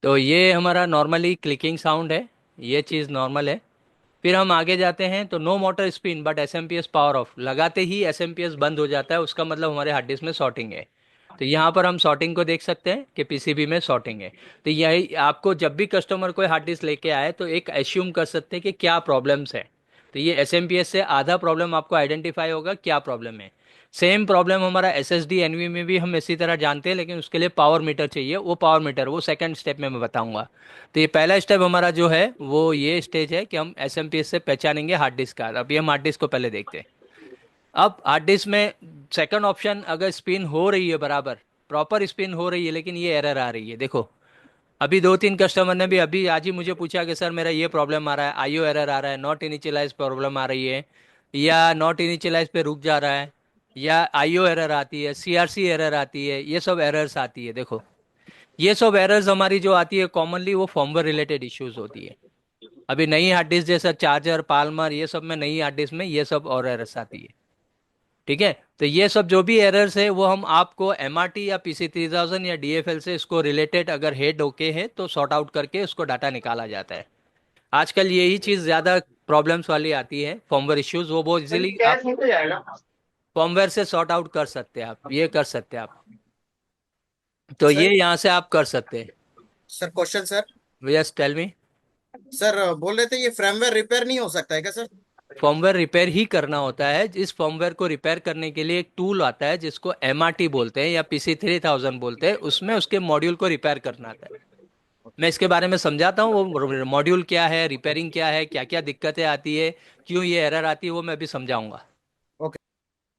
तो ये हमारा नॉर्मली क्लिकिंग साउंड है, ये चीज़ नॉर्मल है। फिर हम आगे जाते हैं तो no motor spin but SMPS power off, लगाते ही एसएमपीएस बंद हो जाता है, उसका मतलब हमारे हार्ड डिस्क में शॉर्टिंग है। तो यहाँ पर हम शॉर्टिंग को देख सकते हैं कि पीसीबी में शॉर्टिंग है। तो यही आपको जब भी कस्टमर कोई हार्ड डिस्क लेके आए तो एक एज्यूम कर सकते हैं कि क्या प्रॉब्लम्स है। तो ये एसएमपीएस से आधा प्रॉब्लम आपको आइडेंटिफाई होगा क्या प्रॉब्लम है। सेम प्रॉब्लम हमारा एसएसडी एनवी में भी हम इसी तरह जानते हैं, लेकिन उसके लिए पावर मीटर चाहिए, वो पावर मीटर वो सेकंड स्टेप में मैं बताऊंगा। तो ये पहला स्टेप हमारा जो है वो ये स्टेज है कि हम एसएमपीएस से पहचानेंगे हार्ड डिस्क का। अभी हम हार्ड डिस्क को पहले देखते हैं। अब हार्ड डिस्क में सेकंड ऑप्शन, अगर स्पिन हो रही है बराबर, प्रॉपर स्पिन हो रही है, लेकिन ये एरर आ रही है, देखो। अभी दो तीन कस्टमर ने भी अभी आज ही मुझे पूछा कि सर मेरा ये प्रॉब्लम आ रहा है, आईओ एरर आ रहा है, नॉट इनिशियलाइज प्रॉब्लम आ रही है, या नॉट इनिशियलाइज पे रुक जा रहा है, या आईओ एरर आती है, सीआरसी एरर आती है, ये सब एरर्स आती है। देखो, ये सब एरर्स हमारी जो आती है कॉमनली वो फर्मवेयर रिलेटेड इश्यूज होती है। अभी नई हार्ड डिस्क जैसा चार्जर पाल्मर ये सब में, नई हार्ड डिस्क में ये सब और एरर्स आती है। ठीक है, तो ये सब जो भी एरर्स है वो हम आपको एमआरटी या पीसी 3000 या डीएफएल से इसको रिलेटेड अगर हेड ओके है तो सॉर्ट आउट करके उसको डाटा निकाला जाता है। आजकल यही चीज़ ज़्यादा प्रॉब्लम्स वाली आती है, फर्मवेयर इश्यूज, वो बहुत इजीली आप कैश निकल जाएगा। फर्मवेयर से सॉर्ट आउट कर सकते हैं, आप ये कर सकते हैं आप। तो ये सर यहाँ से आप कर सकते हैं। Sir question sir. Yes tell me. Sir बोल रहे थे ये फ्रेमवेयर रिपेयर नहीं हो सकता है क्या सर? फर्मवेयर रिपेयर ही करना होता है। इस फर्मवेयर को रिपेयर करने के लिए एक टूल आता है जिसको एमआरटी बोलते हैं या पीसी 3000 बोलते हैं, उसमें उसके मॉड्यूल को रिपेयर करना आता है। मैं इसके बारे में समझाता हूँ, वो मॉड्यूल क्या है, रिपेयरिंग क्या है, क्या क्या दिक्कतें आती है, क्यों ये एरर आती है, वो मैं अभी समझाऊंगा। ओके।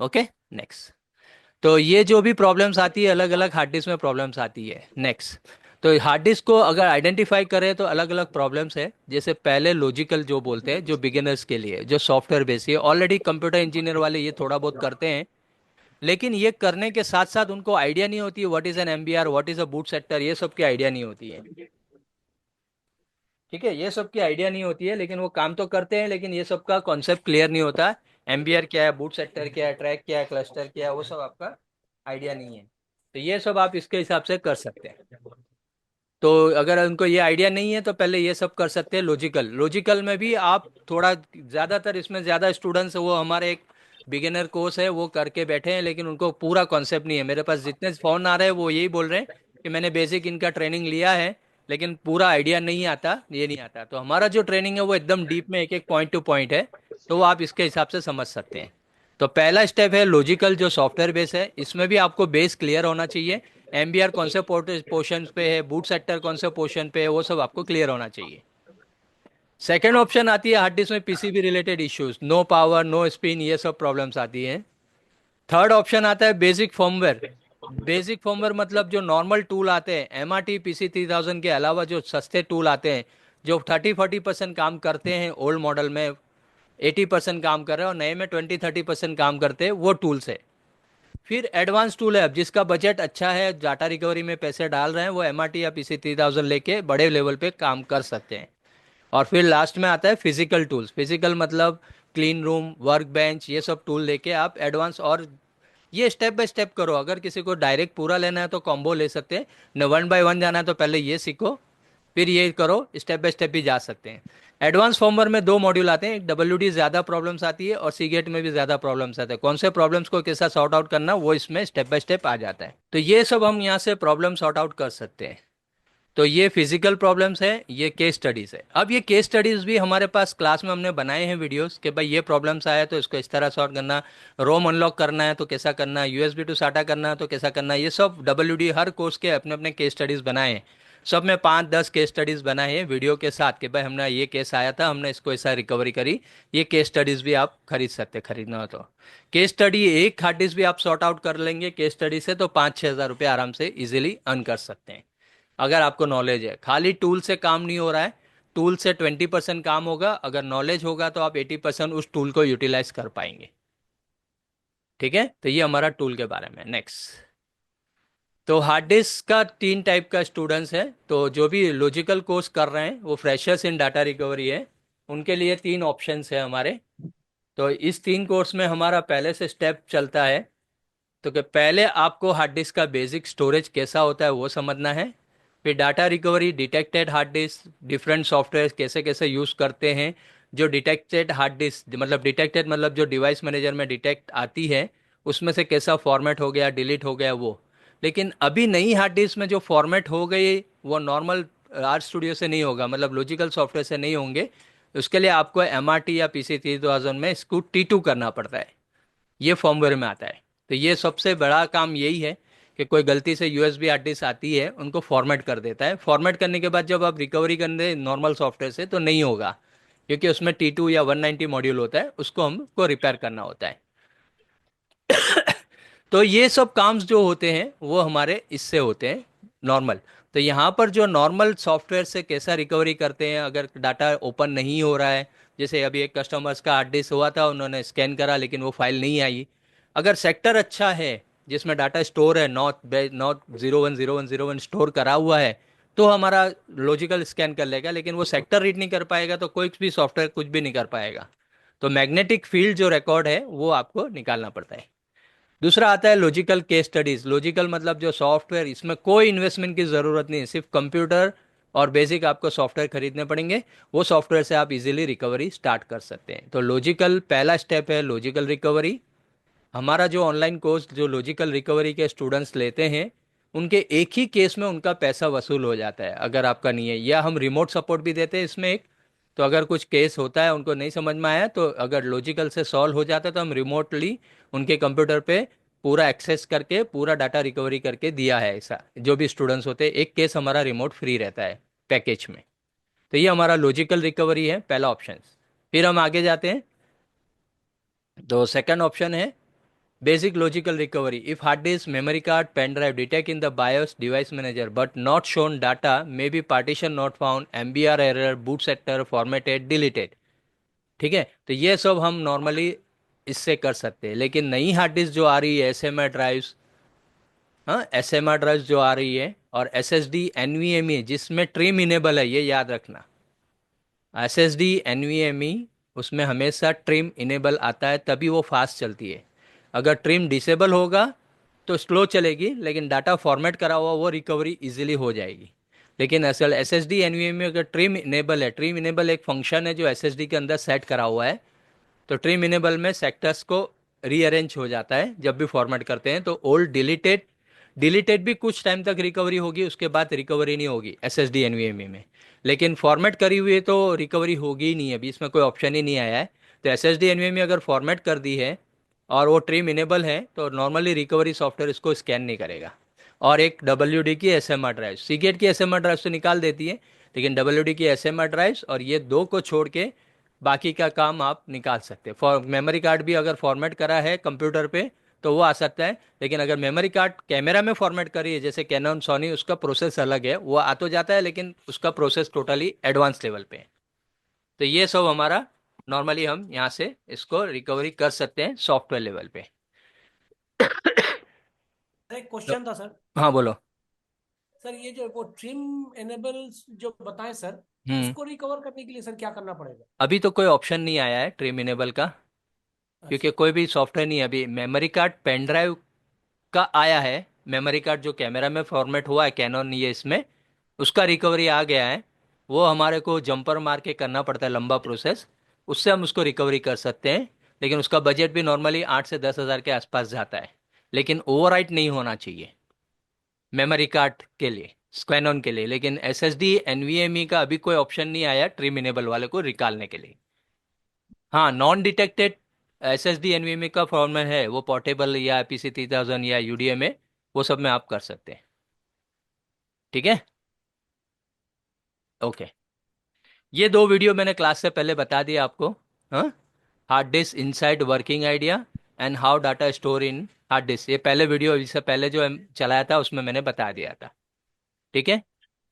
Okay, next. तो ये जो भी प्रॉब्लम्स आती है, अलग अलग हार्ड डिस्क में प्रॉब्लम्स आती है। नेक्स्ट, तो हार्ड डिस्क को अगर आइडेंटिफाई करें तो अलग अलग प्रॉब्लम्स है। जैसे पहले लॉजिकल जो बोलते हैं, जो बिगिनर्स के लिए, जो सॉफ्टवेयर बेस है, ऑलरेडी कंप्यूटर इंजीनियर वाले ये थोड़ा बहुत करते हैं, लेकिन ये करने के साथ साथ उनको आइडिया नहीं होती है what is an MBR, what is a boot sector, ये सब की आइडिया नहीं होती है। ठीक है, ये सब की आइडिया नहीं होती है, लेकिन वो काम तो करते हैं, लेकिन ये सब का कॉन्सेप्ट क्लियर नहीं होता। एमबीआर क्या है, बूट सेक्टर क्या है, ट्रैक क्या है, क्लस्टर क्या है, वो सब आपका आइडिया नहीं है। तो ये सब आप इसके हिसाब से कर सकते हैं। तो अगर उनको ये आइडिया नहीं है तो पहले ये सब कर सकते हैं। लॉजिकल, लॉजिकल में भी आप थोड़ा, ज़्यादातर इसमें ज़्यादा स्टूडेंट्स वो हमारे एक बिगिनर कोर्स है वो करके बैठे हैं, लेकिन उनको पूरा कॉन्सेप्ट नहीं है। मेरे पास जितने फ़ोन आ रहे हैं वो यही बोल रहे हैं कि मैंने बेसिक इनका ट्रेनिंग लिया है, लेकिन पूरा आइडिया नहीं आता, ये नहीं आता। तो हमारा जो ट्रेनिंग है वो एकदम डीप में एक एक पॉइंट टू पॉइंट है, तो वो आप इसके हिसाब से समझ सकते हैं। तो पहला स्टेप है लॉजिकल, जो सॉफ्टवेयर बेस है, इसमें भी आपको बेस क्लियर होना चाहिए। एमबीआर कौन से पोर्शन पे है, बूट सेक्टर कौन से पोर्शन पे है, वो सब आपको क्लियर होना चाहिए। सेकेंड ऑप्शन आती है हार्ड डिस्क में PCB related issues, no power no spin, ये सब प्रॉब्लम्स आती हैं। थर्ड ऑप्शन आता है बेसिक फर्मवेयर। बेसिक फर्मवेयर मतलब जो नॉर्मल टूल आते हैं, एमआरटी पीसी 3000 के अलावा जो सस्ते टूल आते हैं, जो 30-40% काम करते हैं ओल्ड मॉडल में, 80% काम कर रहे हैं, और नए में 20-30% काम करते हैं, वो टूल्स है। फिर एडवांस टूल है, अब जिसका बजट अच्छा है, डाटा रिकवरी में पैसे डाल रहे हैं, वो एमआरटी या पीसी 3000 लेके बड़े लेवल पे काम कर सकते हैं। और फिर लास्ट में आता है फिजिकल टूल्स। फिजिकल मतलब क्लीन रूम, वर्क बेंच, ये सब टूल लेके आप एडवांस, और ये स्टेप बाय स्टेप करो। अगर किसी को डायरेक्ट पूरा लेना है तो कॉम्बो ले सकते हैं, न वन बाय वन जाना है तो पहले ये सीखो, फिर ये करो, स्टेप बाय स्टेप भी जा सकते हैं। एडवांस फॉर्मर में दो मॉड्यूल आते हैं, एक डब्ल्यू डी ज़्यादा प्रॉब्लम्स आती है और सी गेट में भी ज़्यादा प्रॉब्लम्स आते हैं। कौन से प्रॉब्लम्स को कैसा सॉर्ट आउट करना, वो इसमें स्टेप बाय स्टेप आ जाता है। तो ये सब हम यहाँ से प्रॉब्लम सॉर्ट आउट कर सकते हैं। तो ये फिजिकल प्रॉब्लम्स है, ये केस स्टडीज है। अब ये केस स्टडीज भी हमारे पास क्लास में हमने बनाए हैं वीडियोस कि भाई ये प्रॉब्लम्स आया तो इसको इस तरह सॉल्व करना, रोम अनलॉक करना है तो कैसा करना है, यूएसबी टू साटा करना है तो कैसा करना है, ये सब डब्ल्यूडी हर कोर्स के अपने अपने केस स्टडीज बनाए हैं। सब में 5-10 केस स्टडीज बनाए हैं वीडियो के साथ कि भाई हमने ये केस आया था, हमने इसको ऐसा रिकवरी करी। ये केस स्टडीज भी आप खरीद सकते हैं, खरीदना हो तो। केस स्टडी एक हार्ड डिस्क भी आप सॉर्ट आउट कर लेंगे केस स्टडी से तो 5-6 हज़ार रुपये आराम से इजीली अर्न कर सकते हैं। अगर आपको नॉलेज है, खाली टूल से काम नहीं हो रहा है। टूल से 20% काम होगा, अगर नॉलेज होगा तो आप 80% उस टूल को यूटिलाइज कर पाएंगे। ठीक है, तो ये हमारा टूल के बारे में। नेक्स्ट, तो हार्ड डिस्क का 3 टाइप का स्टूडेंट्स है। तो जो भी लॉजिकल कोर्स कर रहे हैं वो फ्रेशर्स इन डाटा रिकवरी है, उनके लिए 3 ऑप्शंस है हमारे। तो इस 3 कोर्स में हमारा पहले से स्टेप चलता है। तो कि पहले आपको हार्ड डिस्क का बेसिक स्टोरेज कैसा होता है वो समझना है। फिर data recovery, detected hard disk, different software कैसे कैसे यूज़ करते हैं। जो डिटेक्टेड हार्ड डिस्क मतलब डिटेक्टेड मतलब जो डिवाइस मैनेजर में डिटेक्ट आती है, उसमें से कैसा फॉर्मेट हो गया, डिलीट हो गया वो। लेकिन अभी नई हार्ड डिस्क में जो फॉर्मेट हो गई वो नॉर्मल आर स्टूडियो से नहीं होगा, मतलब लॉजिकल सॉफ्टवेयर से नहीं होंगे। उसके लिए आपको एम आर टी या पी सी 3000 में इसको T2 करना पड़ता है, ये फॉर्मवेयर में आता है। तो ये सबसे बड़ा काम यही है कि कोई गलती से यूएसबी हार्ड डिस्क आती है उनको फॉर्मेट कर देता है। फॉर्मेट करने के बाद जब आप रिकवरी करने नॉर्मल सॉफ्टवेयर से तो नहीं होगा, क्योंकि उसमें T2 या 190 मॉड्यूल होता है, उसको हमको रिपेयर करना होता है। तो ये सब काम जो होते हैं वो हमारे इससे होते हैं नॉर्मल। तो यहाँ पर जो नॉर्मल सॉफ्टवेयर से कैसा रिकवरी करते हैं, अगर डाटा ओपन नहीं हो रहा है, जैसे अभी एक कस्टमर्स का हार्ड डिस्क हुआ था, उन्होंने स्कैन करा लेकिन वो फाइल नहीं आई। अगर सेक्टर अच्छा है जिसमें डाटा स्टोर है, नॉट 010101 स्टोर करा हुआ है, तो हमारा लॉजिकल स्कैन कर लेगा। लेकिन वो सेक्टर रीड नहीं कर पाएगा तो कोई भी सॉफ्टवेयर कुछ भी नहीं कर पाएगा। तो मैग्नेटिक फील्ड जो रिकॉर्ड है वो आपको निकालना पड़ता है। दूसरा आता है लॉजिकल केस स्टडीज। लॉजिकल मतलब जो सॉफ्टवेयर, इसमें कोई इन्वेस्टमेंट की ज़रूरत नहीं है, सिर्फ कंप्यूटर और बेसिक आपको सॉफ्टवेयर खरीदने पड़ेंगे। वो सॉफ्टवेयर से आप इजीली रिकवरी स्टार्ट कर सकते हैं। तो लॉजिकल पहला स्टेप है लॉजिकल रिकवरी। हमारा जो ऑनलाइन कोर्स जो लॉजिकल रिकवरी के स्टूडेंट्स लेते हैं, उनके एक ही केस में उनका पैसा वसूल हो जाता है अगर आपका नहीं है। या हम रिमोट सपोर्ट भी देते हैं इसमें एक। तो अगर कुछ केस होता है उनको नहीं समझ में आया, तो अगर लॉजिकल से सॉल्व हो जाता है तो हम रिमोटली उनके कंप्यूटर पे पूरा एक्सेस करके पूरा डाटा रिकवरी करके दिया है। ऐसा जो भी स्टूडेंट्स होते हैं, एक केस हमारा रिमोट फ्री रहता है पैकेज में। तो ये हमारा लॉजिकल रिकवरी है, पहला ऑप्शन। फिर हम आगे जाते हैं। तो सेकंड ऑप्शन है Basic logical recovery. If hard disk, memory card, pen drive detect in the BIOS device manager but not shown data, may be partition not found, MBR error, boot sector, formatted, deleted. ठीक है, तो ये सब हम normally इससे कर सकते हैं। लेकिन नई हार्ड डिस्क जो आ रही है, एस एम आर ड्राइव्स, हाँ एस एम आर ड्राइव्स जो आ रही है, और S S D N V M E जिसमें ट्रिम इनेबल है, ये याद रखना। S S D N V M E उसमें हमेशा ट्रिम इनेबल आता है तभी वो फास्ट चलती है। अगर ट्रिम डिसेबल होगा तो स्लो चलेगी, लेकिन डाटा फॉर्मेट करा हुआ वो रिकवरी इजीली हो जाएगी। लेकिन असल S S D N V M में अगर ट्रिम इनेबल है, ट्रिम इनेबल एक फंक्शन है जो एस एस डी के अंदर सेट करा हुआ है। तो ट्रिम इनेबल में सेक्टर्स को रीअरेंज हो जाता है जब भी फॉर्मेट करते हैं। तो ओल्ड डिलीटेड, डिलीटेड भी कुछ टाइम तक रिकवरी होगी, उसके बाद रिकवरी नहीं होगी S S D N V M E में। लेकिन फॉर्मेट करी हुई है तो रिकवरी होगी ही नहीं, अभी इसमें कोई ऑप्शन ही नहीं आया है। तो S S D N V M E अगर फॉर्मेट कर दी है और वो ट्रिम इनेबल है तो नॉर्मली रिकवरी सॉफ्टवेयर इसको स्कैन नहीं करेगा। और एक डब्ल्यू डी की S M R drive, Seagate की एस एम आर ड्राइव तो निकाल देती है, लेकिन डब्ल्यू डी की एस एम आर ड्राइव और ये दो को छोड़ के बाकी का काम आप निकाल सकते हैं। फॉर मेमोरी कार्ड भी अगर फॉर्मेट करा है कंप्यूटर पे तो वो आ सकता है। लेकिन अगर मेमोरी कार्ड कैमरा में फॉर्मेट करी है जैसे कैनन सोनी, उसका प्रोसेस अलग है, वो आ तो जाता है लेकिन उसका प्रोसेस टोटली एडवांस लेवल पे है। तो ये सब हमारा नॉर्मली हम यहाँ से इसको रिकवरी कर सकते हैं सॉफ्टवेयर लेवल पे। एक तो क्वेश्चन था सर। हाँ बोलो। सर ये जो वो ट्रिम एनेबल जो बताएं सर, हम्म। उसको रिकवर करने के लिए सर क्या करना पड़ेगा? अभी तो कोई ऑप्शन नहीं आया है ट्रिम इनेबल का, क्योंकि अच्छा। कोई भी सॉफ्टवेयर नहीं है अभी। मेमोरी कार्ड पेन ड्राइव का आया है, मेमोरी कार्ड जो कैमरा में फॉर्मेट हुआ है कैनन ये इसमें, उसका रिकवरी आ गया है। वो हमारे को जंपर मार के करना पड़ता है, लंबा प्रोसेस, उससे हम उसको रिकवरी कर सकते हैं। लेकिन उसका बजट भी नॉर्मली 8 से 10 हज़ार के आसपास जाता है। लेकिन ओवरराइट नहीं होना चाहिए मेमोरी कार्ड के लिए, स्क्वैनॉन के लिए। लेकिन S S D N V M E का अभी कोई ऑप्शन नहीं आया ट्रिम इनेबल वाले को निकालने के लिए। हाँ non detected S S D N V M E का फॉर्मेट है, वो पोर्टेबल या पी सी 3000 या यू डी एम ए, वो सब में आप कर सकते हैं। ठीक है, ओके। ये दो वीडियो मैंने क्लास से पहले बता दिया आपको। हाँ, hard disk inside working idea and how data store in hard disk, ये पहले वीडियो इससे पहले जो चलाया था उसमें मैंने बता दिया था। ठीक है,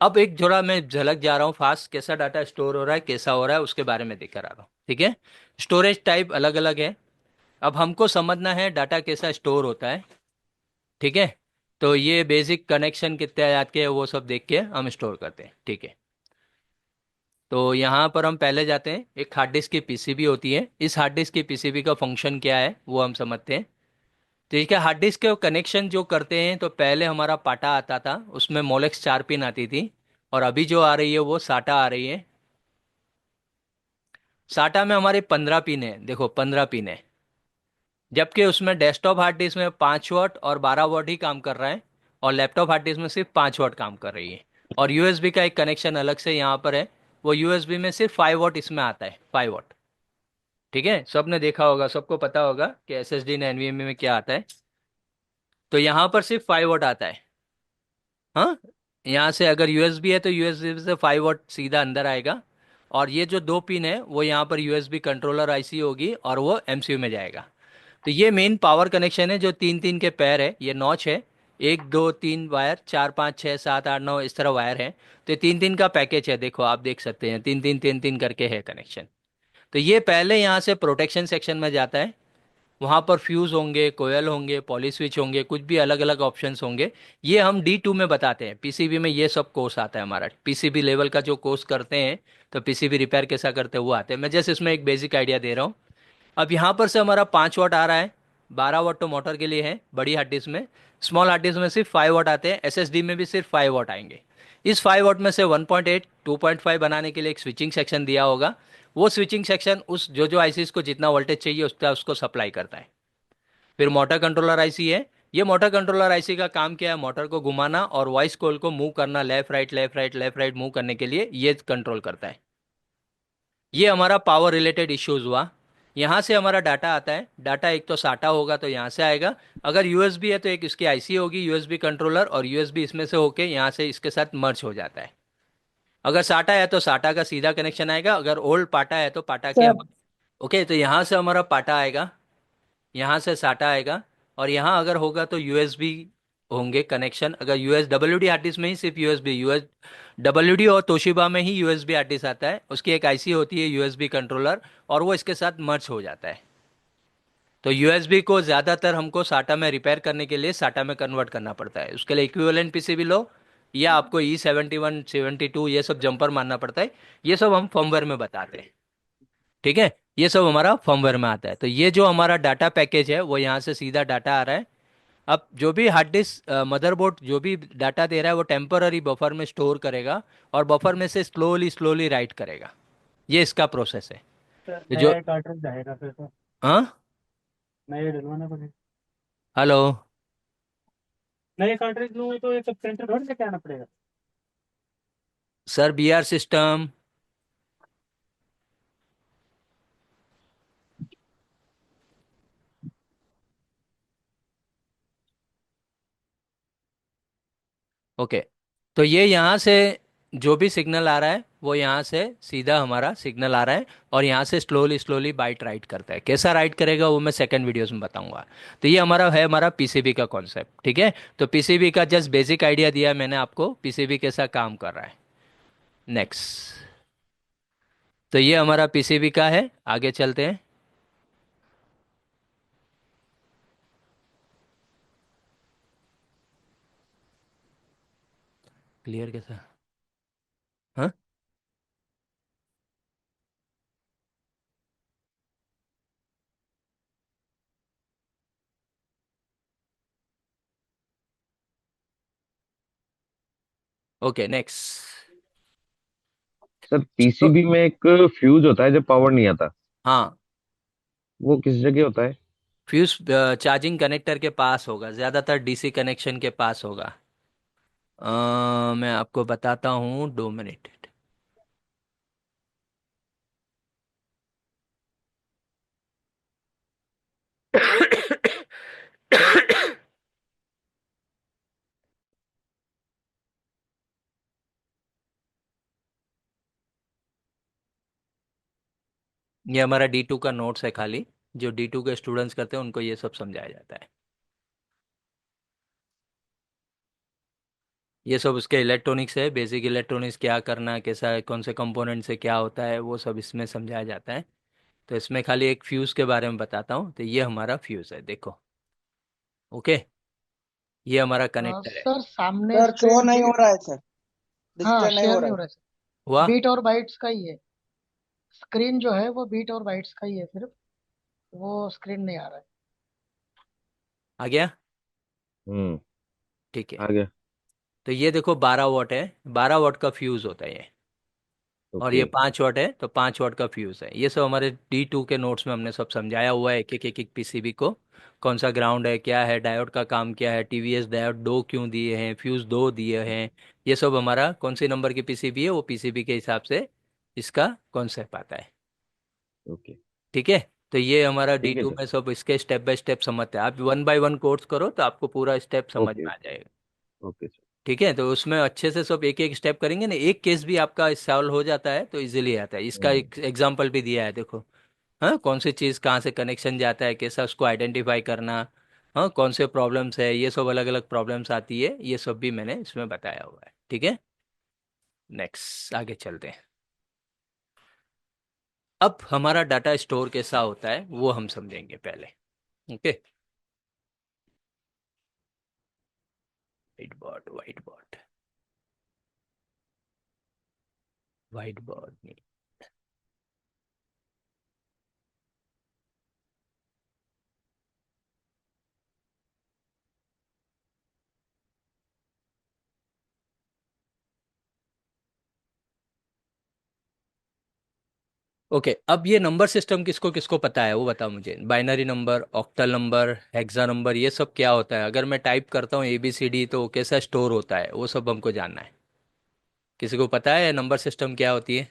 अब एक थोड़ा मैं झलक जा रहा हूँ फास्ट, कैसा डाटा स्टोर हो रहा है कैसा हो रहा है उसके बारे में दिखा रहा हूँ। ठीक है, स्टोरेज टाइप अलग अलग है। अब हमको समझना है डाटा कैसा स्टोर होता है। ठीक है, तो ये बेसिक कनेक्शन कितने आयात के है वो सब देख के हम स्टोर करते हैं। ठीक है, तो यहाँ पर हम पहले जाते हैं, एक हार्ड डिस्क की पीसीबी होती है। इस हार्ड डिस्क की पीसीबी का फंक्शन क्या है वो हम समझते हैं। ठीक है, हार्ड डिस्क के कनेक्शन जो करते हैं तो पहले हमारा पाटा आता था, उसमें मोलेक्स 4 पिन आती थी, और अभी जो आ रही है वो साटा आ रही है। साटा में हमारे 15 पिन है, देखो 15 पिन है, जबकि उसमें डेस्कटॉप हार्ड डिस्क में 5 वाट और 12 वाट ही काम कर रहा है, और लैपटॉप हार्ड डिस्क में सिर्फ 5 वाट काम कर रही है। और यूएसबी का एक कनेक्शन अलग से यहाँ पर है, वो यूएसबी में सिर्फ 5 वाट इसमें आता है, 5 वाट। ठीक है, सबने देखा होगा, सबको पता होगा कि एसएसडी ने एनवीएमई में क्या आता है। तो यहाँ पर सिर्फ 5 वाट आता है। हाँ, यहाँ से अगर यूएसबी है तो यूएसबी से 5 वाट सीधा अंदर आएगा, और ये जो 2 पिन है वो यहाँ पर यूएसबी कंट्रोलर आईसी होगी और वो एमसीयू में जाएगा। तो ये मेन पावर कनेक्शन है, जो तीन तीन के पैर है, ये नॉच है, 1 2 3 वायर, 4 5 6 7 8 9 इस तरह वायर है। तो ये तीन तीन का पैकेज है, देखो आप देख सकते हैं, तीन तीन तीन तीन करके है कनेक्शन। तो ये पहले यहाँ से प्रोटेक्शन सेक्शन में जाता है, वहाँ पर फ्यूज़ होंगे, कोयल होंगे, पॉली स्विच होंगे, कुछ भी अलग अलग ऑप्शंस होंगे। ये हम D2 में बताते हैं, पीसीबी में ये सब कोर्स आता है हमारा, पीसीबी लेवल का जो कोर्स करते हैं, तो पीसीबी रिपेयर कैसा करते हैं वो आते हैं। मैं जैसे इसमें एक बेसिक आइडिया दे रहा हूँ। अब यहाँ पर से हमारा 5 वाट आ रहा है, 12 वाट तो मोटर के लिए है बड़ी हार्ड डिस्क में, स्मॉल हार्ड डिस्क में सिर्फ 5 वाट आते हैं, एसएसडी में भी सिर्फ 5 वाट आएंगे। इस 5 वाट में से 1.8 2.5 बनाने के लिए एक स्विचिंग सेक्शन दिया होगा, वो स्विचिंग सेक्शन उस जो आईसीस को जितना वोल्टेज चाहिए उसका उसको सप्लाई करता है। फिर मोटर कंट्रोलर आईसी है, ये मोटर कंट्रोलर आईसी का काम क्या है, मोटर को घुमाना और वॉइस कॉल को मूव करना, left right left right left right move करने के लिए ये कंट्रोल करता है। ये हमारा पावर रिलेटेड इश्यूज हुआ। यहाँ से हमारा डाटा आता है, डाटा एक तो साटा होगा तो यहाँ से आएगा, अगर यूएसबी है तो एक इसकी आईसी होगी यूएसबी कंट्रोलर, और यूएसबी इसमें से होके यहाँ से इसके साथ मर्ज हो जाता है। अगर साटा है तो साटा का सीधा कनेक्शन आएगा, अगर ओल्ड पाटा है तो पाटा के सर। हम। ओके, तो यहाँ से हमारा पाटा आएगा, यहाँ से साटा आएगा, और यहाँ अगर होगा तो यूएसबी होंगे कनेक्शन। अगर यूएस डब्ल्यूडी हार्ड डिस्क में ही सिर्फ यूएसबी, यूएस डब्ल्यूडी और तोशिबा में ही यूएसबी हार्ड डिस्क आता है, उसकी एक आईसी होती है यूएसबी कंट्रोलर, और वो इसके साथ मर्ज हो जाता है। तो यूएसबी को ज़्यादातर हमको साटा में रिपेयर करने के लिए साटा में कन्वर्ट करना पड़ता है, उसके लिए इक्विवेलेंट पीसीबी लो, या आपको E71 72 ये सब जंपर मानना पड़ता है। ये सब हम फर्मवेयर में बताते हैं। ठीक है, ये सब हमारा फर्मवेयर में आता है। तो ये जो हमारा डाटा पैकेज है वो यहाँ से सीधा डाटा आ रहा है। अब जो भी हार्ड डिस्क मदरबोर्ड जो भी डाटा दे रहा है वो टेम्पररी बफर में स्टोर करेगा, और बफर में से स्लोली स्लोली राइट करेगा। ये इसका प्रोसेस है। सर तो जो नया कार्ट्रिज जाएगा फिर तो। हाँ, नया डलवाना पड़ेगा। हेलो, नए कार्ट्रिज लूंगा तो ये सब सेंटर थोड़ी लेके आना पड़ेगा। Sir B R system. ओके, तो ये यहाँ से जो भी सिग्नल आ रहा है वो यहाँ से सीधा हमारा सिग्नल आ रहा है, और यहाँ से स्लोली स्लोली बाइट राइट करता है। कैसा राइट करेगा वो मैं सेकंड वीडियोस में बताऊंगा। तो ये हमारा है, हमारा पीसीबी का कॉन्सेप्ट। ठीक है, तो पीसीबी का जस्ट बेसिक आइडिया दिया मैंने आपको, पीसीबी कैसा काम कर रहा है। नेक्स्ट, तो ये हमारा पीसीबी का है, आगे चलते हैं। क्लियर कैसा? हाँ, ओके नेक्स्ट। सर तो पीसीबी में एक फ्यूज होता है जब पावर नहीं आता, हाँ, वो किस जगह होता है? फ्यूज चार्जिंग कनेक्टर के पास होगा, ज़्यादातर डीसी कनेक्शन के पास होगा। मैं आपको बताता हूँ, 2 मिनट। ये हमारा D2 का नोट्स है खाली, जो D2 के स्टूडेंट्स करते हैं उनको ये सब समझाया जाता है। ये सब उसके इलेक्ट्रॉनिक्स है, बेसिक इलेक्ट्रॉनिक्स क्या करना, कैसा कौन से कंपोनेंट से क्या होता है वो सब इसमें समझाया जाता है। तो इसमें खाली एक फ्यूज़ के बारे में बताता हूँ, तो ये हमारा फ्यूज़ है, देखो। ओके, ये हमारा कनेक्टर है। सर सामने सर शो स्क्रीन नहीं पे। हो रहा है सर, हाँ, डिस्प्ले नहीं हो शेयर रहा नहीं हो है। रहा है सर। हुआ? बीट और बाइट्स का ही है। स्क्रीन जो है वो बीट और बाइट्स का ही है सिर्फ। वो स्क्रीन नहीं आ रहा है। आ गया? हम्म। ठीक है। आ गया। तो ये देखो 12 वॉट है, 12 वॉट का फ्यूज होता है ये। और ओके। ये 5 वॉट है, तो 5 वॉट का फ्यूज है। ये सब हमारे D2 के नोट्स में हमने सब समझाया हुआ है, एक एक पीसीबी को, कौन सा ग्राउंड है, क्या है, डायोड का काम क्या है, टीवीएस डायोड दो क्यों दिए हैं, फ्यूज दो दिए हैं। ये सब हमारा कौन सी नंबर की पीसीबी है, वो पीसीबी के हिसाब से इसका कॉन्सेप्ट आता है। ओके। ठीक है। तो ये हमारा डी ठीक है टू सर। में सब इसके स्टेप बाय स्टेप समझते हैं। आप 1 बाय 1 कोर्स करो तो आपको पूरा स्टेप समझ ओके। में आ जाएगा। Okay sir. ठीक है। तो उसमें अच्छे से सब एक एक स्टेप करेंगे ना, एक केस भी आपका सॉल्व हो जाता है तो इजीली आता है। इसका हम्म। एक एग्जांपल भी दिया है, देखो। हाँ, कौन सी चीज़ कहाँ से कनेक्शन जाता है, कैसा उसको आइडेंटिफाई करना। हाँ, कौन से प्रॉब्लम्स है, ये सब अलग अलग प्रॉब्लम्स आती है, ये सब भी मैंने इसमें बताया हुआ है। ठीक है। नेक्स्ट आगे चलते हैं। अब हमारा डाटा स्टोर कैसा होता है वो हम समझेंगे पहले। Okay. White board, white board. Okay. अब ये नंबर सिस्टम किसको किसको पता है वो बताओ मुझे। Binary number, octal number, hexa number, ये सब क्या होता है? अगर मैं टाइप करता हूँ ABCD तो वो कैसा स्टोर होता है, वो सब हमको जानना है। किसी को पता है नंबर सिस्टम क्या होती है?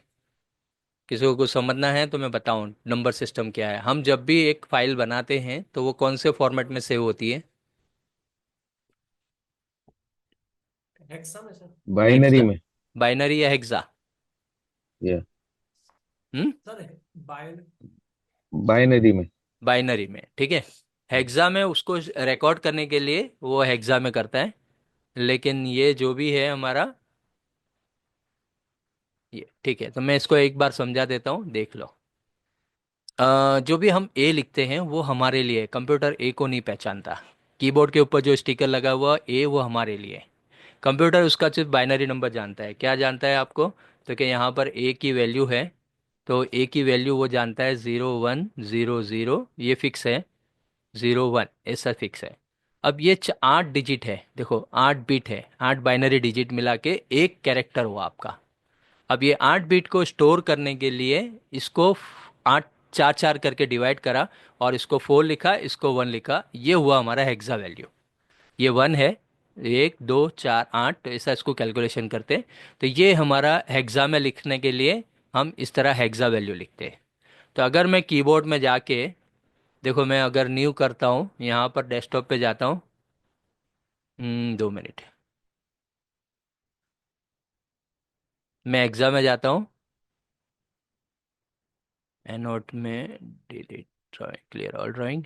किसी को कुछ समझना है तो मैं बताऊँ नंबर सिस्टम क्या है। हम जब भी एक फाइल बनाते हैं तो वो कौन से फॉर्मेट में सेव होती है? हेक्सा में सर। बाइनरी हेक्सा, में। बाइनरी या हेक्सा? या हम्म। सर बाय बाइनरी में। बाइनरी में, ठीक है। हेक्सा में उसको रिकॉर्ड करने के लिए वो हेक्सा में करता है। लेकिन ये जो भी है हमारा, ये ठीक है। तो मैं इसको एक बार समझा देता हूँ, देख लो। जो भी हम ए लिखते हैं वो हमारे लिए, कंप्यूटर ए को नहीं पहचानता। कीबोर्ड के ऊपर जो स्टिकर लगा हुआ ए, वो हमारे लिए। कंप्यूटर उसका सिर्फ बाइनरी नंबर जानता है। क्या जानता है आपको? तो कि यहाँ पर ए की वैल्यू है, तो ए की वैल्यू वो जानता है 0100, ये फिक्स है। 01 ऐसा फिक्स है। अब ये 8 डिजिट है, देखो 8 बिट है, 8 बाइनरी डिजिट मिला के एक कैरेक्टर हुआ आपका। अब ये 8 बिट को स्टोर करने के लिए इसको आठ, चार चार करके डिवाइड करा, और इसको 4 लिखा, इसको 1 लिखा, ये हुआ हमारा हेक्सा वैल्यू। ये 1 है, 1 2 4 8, तो ऐसा इसको कैलकुलेशन करते हैं। तो ये हमारा हेक्सा में लिखने के लिए हम इस तरह हेक्सा वैल्यू लिखते हैं। तो अगर मैं कीबोर्ड में जाके, देखो मैं अगर न्यू करता हूँ, यहाँ पर डेस्कटॉप पे जाता हूँ। 2 मिनट। मैं हेक्सा में जाता हूँ, एनोट में delete drawing, clear all drawing.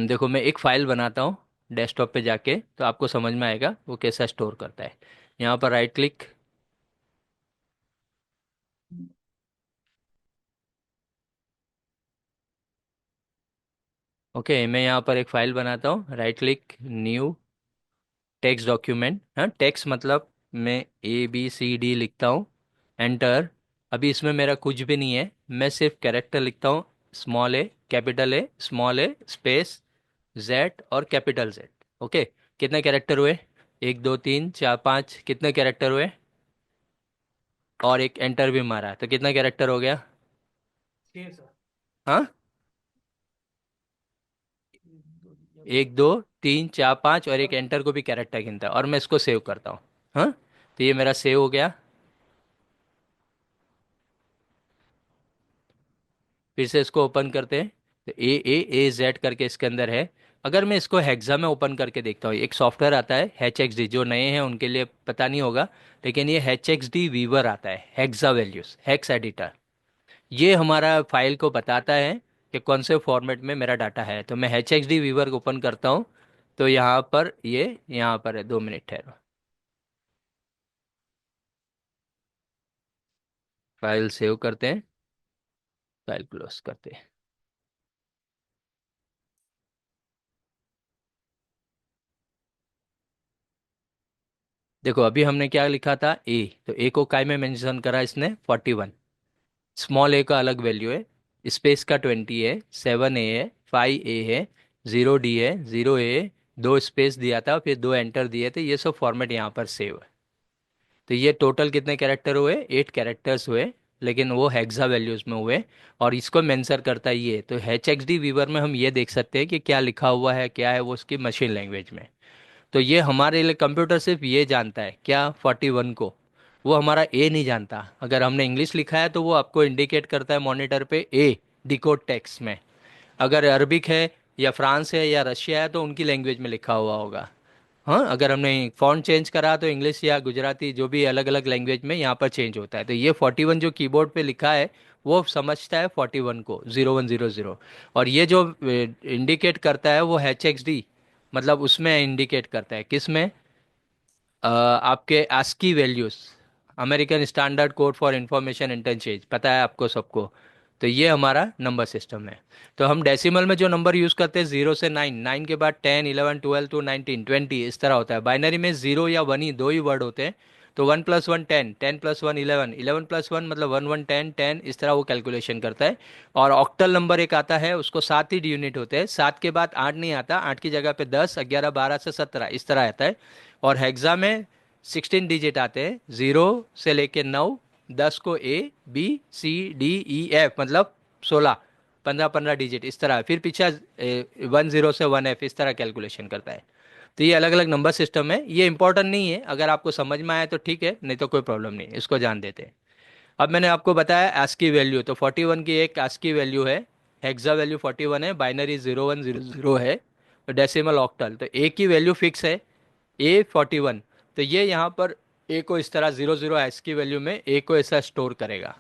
देखो मैं एक फाइल बनाता हूँ डेस्कटॉप पे जाके, तो आपको समझ में आएगा वो कैसा स्टोर करता है। यहाँ पर राइट क्लिक। ओके, मैं यहाँ पर एक फाइल बनाता हूँ, right click, new, text document. हाँ, टेक्स्ट मतलब मैं ABCD लिखता हूँ, एंटर। अभी इसमें मेरा कुछ भी नहीं है, मैं सिर्फ कैरेक्टर लिखता हूँ। Small A, capital A, small A, space, Z और कैपिटल Z। ओके। कितने कैरेक्टर हुए? 1 2 3 4 5, कितने कैरेक्टर हुए? और एक एंटर भी मारा, तो कितना कैरेक्टर हो गया? 6 सर। हाँ, 1 2 3 4 5, और एक एंटर को भी कैरेक्टर गिनता है, और मैं इसको सेव करता हूँ। हाँ, तो ये मेरा सेव हो गया। फिर से इसको ओपन करते हैं, तो A करके इसके अंदर है। अगर मैं इसको हेक्सा में ओपन करके देखता हूँ, एक सॉफ्टवेयर आता है HXD, जो नए हैं उनके लिए पता नहीं होगा, लेकिन ये HXD वीवर आता है, हेक्सा वैल्यूज, हेक्स एडिटर। ये हमारा फाइल को बताता है कि कौन से फॉर्मेट में मेरा डाटा है। तो मैं HXD वीवर को ओपन करता हूँ, तो यहाँ पर ये, यहाँ पर है, 2 मिनट ठहरो, फाइल सेव करते हैं, फाइल क्लोज करते हैं। देखो अभी हमने क्या लिखा था, ए, तो ए को काय में मेंशन करा इसने, 41। स्मॉल ए का अलग वैल्यू है, स्पेस का 20 है, 7A है, फाइव ए है, 0 डी है, 0 ए, 2 स्पेस दिया था, फिर 2 एंटर दिए थे, ये सब फॉर्मेट यहाँ पर सेव है। तो ये टोटल कितने कैरेक्टर हुए, 8 कैरेक्टर्स हुए, लेकिन वो हेक्सा वैल्यूज में हुए। और इसको मेंशन करता है ये, तो एच एक्स डी वीवर में हम ये देख सकते हैं कि क्या लिखा हुआ है, क्या है वो उसकी मशीन लैंग्वेज में। तो ये हमारे लिए कंप्यूटर सिर्फ ये जानता है क्या, 41 को, वो हमारा ए नहीं जानता। अगर हमने इंग्लिश लिखा है तो वो आपको इंडिकेट करता है मॉनिटर पे ए, डिकोड टेक्स्ट में। अगर अरबिक है या फ्रांस है या रशिया है तो उनकी लैंग्वेज में लिखा हुआ होगा। हाँ, अगर हमने फॉन्ट चेंज करा तो इंग्लिश या गुजराती जो भी अलग अलग लैंग्वेज में यहाँ पर चेंज होता है। तो ये 41 जो कीबोर्ड पे लिखा है वो समझता है 41 को, 0100। और ये जो इंडिकेट करता है वो एच एक्स डी, मतलब उसमें इंडिकेट करता है, किस में, आपके ASCII values, American standard code for information interchange, पता है आपको सबको। तो ये हमारा नंबर सिस्टम है। तो हम डेसिमल में जो नंबर यूज़ करते हैं 0 से 9, 9 के बाद 10, 11, 12 टू 19, 20, इस तरह होता है। बाइनरी में 0 या 1 ही, 2 ही वर्ड होते हैं। तो 1 + 1 10, 10 + 1 11, 11 + 1 मतलब 1 1 10 10, इस तरह वो कैलकुलेशन करता है। और ऑक्टल नंबर एक आता है, उसको 7 ही यूनिट होते हैं, 7 के बाद 8 नहीं आता, 8 की जगह पे 10, 11, 12 से 17 इस तरह आता है। और हेक्सा में 16 डिजिट आते हैं, 0 से लेके 9, 10 को A B C D E F मतलब 16, 15 डिजिट इस तरह। फिर पीछे 10 से 1F इस तरह कैलकुलेशन करता है। तो ये अलग अलग नंबर सिस्टम है, ये इंपॉर्टेंट नहीं है, अगर आपको समझ में आए तो ठीक है, नहीं तो कोई प्रॉब्लम नहीं, इसको जान देते हैं। अब मैंने आपको बताया ASCII वैल्यू, तो 41 की एक ASCII वैल्यू है, हेक्सा वैल्यू 41 है, बाइनरी 0100 है, डेसिमल ऑक्टल। तो ए की वैल्यू फिक्स है, A41। तो ये यहाँ पर ए को इस तरह 00 ASCII वैल्यू में ए को ऐसा स्टोर करेगा।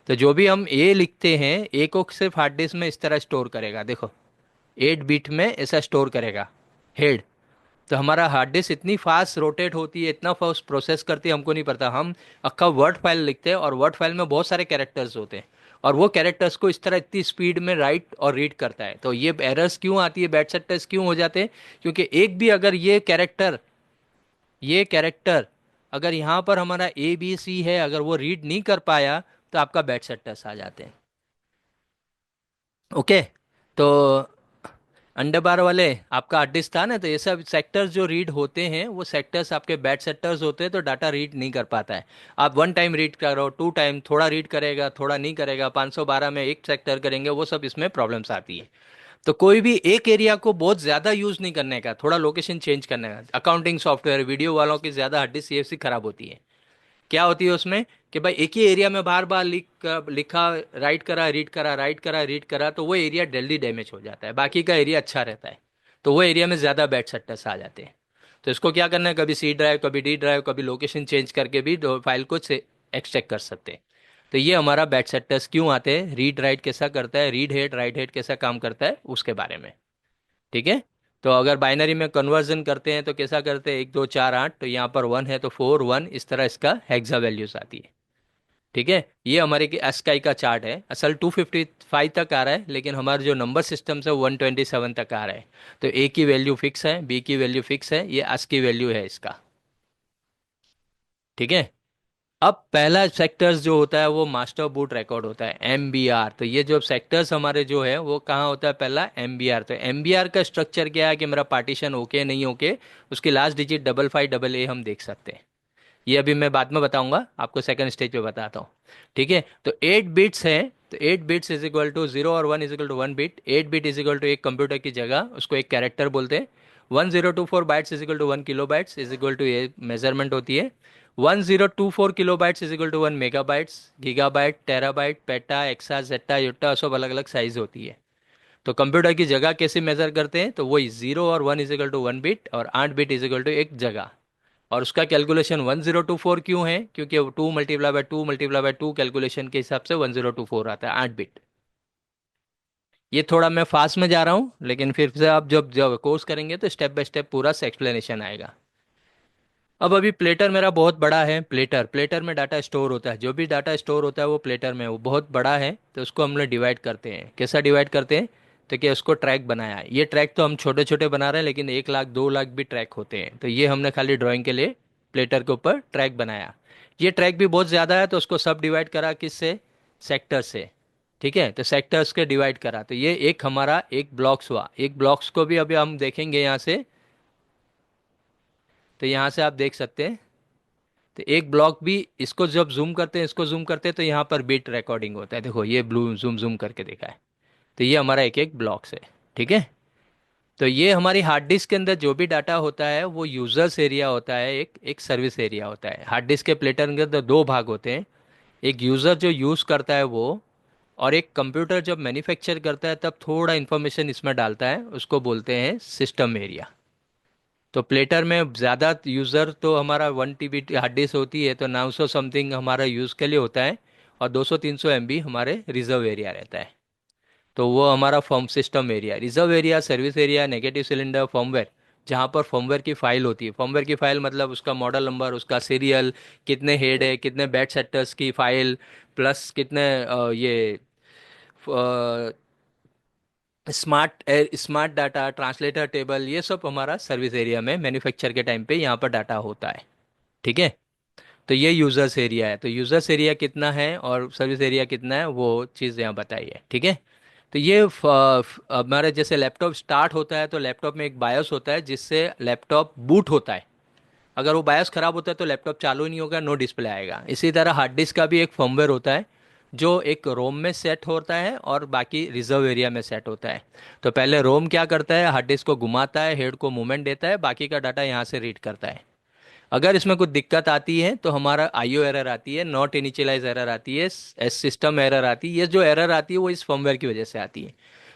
तो जो भी हम ए लिखते हैं, ए को सिर्फ हार्ड डिस्क में इस तरह स्टोर करेगा, देखो 8 बिट में ऐसा स्टोर करेगा हेड। तो हमारा हार्ड डिस्क इतनी फास्ट रोटेट होती है, इतना फास्ट प्रोसेस करती है, हमको नहीं पता। हम अक्का वर्ड फाइल लिखते हैं और वर्ड फाइल में बहुत सारे कैरेक्टर्स होते हैं, और वो कैरेक्टर्स को इस तरह इतनी स्पीड में राइट और रीड करता है। तो ये एरर्स क्यों आती है, बैड सेक्टर्स क्यों हो जाते हैं, क्योंकि एक भी अगर ये कैरेक्टर अगर यहाँ पर हमारा ABC है, अगर वो रीड नहीं कर पाया तो आपका बैड सेक्टर्स आ जाते हैं। ओके, तो अंडर बार वाले आपका हार्ड डिस्क था ना, तो ये सब सेक्टर्स जो रीड होते हैं वो सेक्टर्स आपके बैड सेक्टर्स होते हैं, तो डाटा रीड नहीं कर पाता है। आप 1 टाइम रीड करो, 2 टाइम, थोड़ा रीड करेगा थोड़ा नहीं करेगा, 512 में एक सेक्टर करेंगे, वो सब इसमें प्रॉब्लम्स आती है। तो कोई भी एक एरिया को बहुत ज़्यादा यूज़ नहीं करने का, थोड़ा लोकेशन चेंज करने का। अकाउंटिंग सॉफ्टवेयर, वीडियो वालों की ज़्यादा हार्ड डिस्क CFC खराब होती है। क्या होती है उसमें कि भाई एक ही एरिया में बार बार लिखा, राइट करा, रीड करा, राइट करा, रीड करा, तो वो एरिया जल्दी डैमेज हो जाता है, बाकी का एरिया अच्छा रहता है। तो वो एरिया में ज़्यादा बैड सेक्टर्स आ जाते हैं। तो इसको क्या करना है, कभी C ड्राइव, कभी D ड्राइव, कभी लोकेशन चेंज करके भी फाइल को एक्सट्रैक्ट कर सकते हैं। तो ये हमारा बैड सेक्टर्स क्यों आते हैं, रीड राइट कैसा करता है, रीड हेड राइट हेड कैसा काम करता है, उसके बारे में। ठीक है। तो अगर बाइनरी में कन्वर्जन करते हैं तो कैसा करते हैं, 1 2 4 8, तो यहाँ पर 1 है तो 4 1, इस तरह इसका हेक्सा वैल्यूज आती है। ठीक है, ये हमारे की ASCII का चार्ट है। असल 255 तक आ रहा है, लेकिन हमारा जो नंबर सिस्टम से 127 तक आ रहा है। तो ए की वैल्यू फिक्स है, बी की वैल्यू फिक्स है, ये ASCII वैल्यू है इसका। ठीक है। अब पहला सेक्टर्स जो होता है वो मास्टर बूट रिकॉर्ड होता है, MBR। तो ये जो सेक्टर्स हमारे जो है वो कहाँ होता है, पहला MBR। तो MBR का स्ट्रक्चर क्या है कि मेरा पार्टीशन ओके नहीं ओके, उसकी लास्ट डिजिट 55AA हम देख सकते हैं। ये अभी मैं बाद में बताऊंगा, आपको सेकंड स्टेज पे बताता हूँ। ठीक है। तो 8 बिट्स हैं, तो 8 बिट्स इज इक्वल टू 0 और 1 is equal to 1 bit. 8 bit is equal to एक कंप्यूटर की जगह उसको एक कैरेक्टर बोलते हैं। 1024 bytes is equal to 1 kilobytes is equal to, ये मेजरमेंट होती है। 1024 kilobytes is equal to 1 megabytes, gigabyte, terabyte, peta, exa, zetta, yotta, सब अलग अलग साइज होती है। तो कंप्यूटर की जगह कैसे मेजर करते हैं, तो वही 0 और 1 इज इक्वल टू 1 बिट, और 8 बिट इज इक्वल टू एक जगह। और उसका कैलकुलेशन 1024 क्यों है, क्योंकि 2 multiply by 2 multiply by 2 calculation के हिसाब से 1024 आता है 8 बिट। ये थोड़ा मैं फास्ट में जा रहा हूँ, लेकिन फिर से आप जब जब कोर्स करेंगे तो स्टेप बाय स्टेप पूरा एक्सप्लेनेशन आएगा। अब अभी प्लेटर मेरा बहुत बड़ा है, प्लेटर में डाटा स्टोर होता है, जो भी डाटा स्टोर होता है वो प्लेटर में, वो बहुत बड़ा है। तो उसको हम लोग डिवाइड करते हैं, कैसा डिवाइड करते हैं, तो कि उसको ट्रैक बनाया है। ये ट्रैक तो हम छोटे छोटे बना रहे हैं, लेकिन 1 लाख 2 लाख भी ट्रैक होते हैं। तो ये हमने खाली ड्राइंग के लिए प्लेटर के ऊपर ट्रैक बनाया। ये ट्रैक भी बहुत ज़्यादा है, तो उसको सब डिवाइड करा किससे, सेक्टर से। ठीक है, तो सेक्टर्स के डिवाइड करा, तो ये एक हमारा एक ब्लॉक्स हुआ। एक ब्लॉक्स को भी अभी हम देखेंगे यहाँ से, तो यहाँ से आप देख सकते हैं, तो एक ब्लॉक भी, इसको जब जूम करते हैं, इसको जूम करते हैं, तो यहाँ पर बिट रिकॉर्डिंग होता है, देखो ये ब्लू जूम जूम करके देखा है। तो ये हमारा एक एक ब्लॉक्स है। ठीक है, तो ये हमारी हार्ड डिस्क के अंदर जो भी डाटा होता है वो यूजर्स एरिया होता है, एक एक सर्विस एरिया होता है। हार्ड डिस्क के प्लेटर के अंदर दो भाग होते हैं, एक यूज़र जो यूज़ करता है वो, और एक कंप्यूटर जब मैन्युफैक्चर करता है तब थोड़ा इन्फॉर्मेशन इसमें डालता है, उसको बोलते हैं सिस्टम एरिया। तो प्लेटर में ज़्यादा यूज़र तो हमारा 1 TB हार्ड डिस्क होती है, तो 900 समथिंग हमारा यूज़ के लिए होता है, और 200-300 MB हमारे रिजर्व एरिया रहता है। तो वो हमारा form system area, reserve area, service area, negative cylinder, firmware, जहाँ पर फर्मवेयर की फाइल होती है। फर्मवेयर की फाइल मतलब उसका मॉडल नंबर, उसका सीरियल, कितने हेड है, कितने बैट सेटर्स की फाइल, प्लस कितने ये स्मार्ट डाटा, ट्रांसलेटर टेबल, ये सब हमारा सर्विस एरिया में मैन्युफैक्चर के टाइम पे यहाँ पर डाटा होता है। ठीक है, तो ये यूजर्स एरिया है। तो यूजर्स एरिया कितना है और सर्विस एरिया कितना है, वो चीज़ यहाँ बताई है। ठीक है, तो ये हमारे जैसे लैपटॉप स्टार्ट होता है तो लैपटॉप में एक बायोस होता है जिससे लैपटॉप बूट होता है। अगर वो बायोस खराब होता है तो लैपटॉप चालू ही नहीं होगा, नो डिस्प्ले आएगा। इसी तरह हार्ड डिस्क का भी एक फर्मवेयर होता है जो एक रोम में सेट होता है और बाकी रिजर्व एरिया में सेट होता है। तो पहले रोम क्या करता है, हार्ड डिस्क को घुमाता है, हेड को मूवमेंट देता है, बाकी का डाटा यहाँ से रीड करता है। अगर इसमें कुछ दिक्कत आती है तो हमारा आईओ एरर आती है, नॉट इनिशियलाइज एरर आती है, एस सिस्टम एरर आती है। ये जो एरर आती है वो इस फर्मवेयर की वजह से आती है।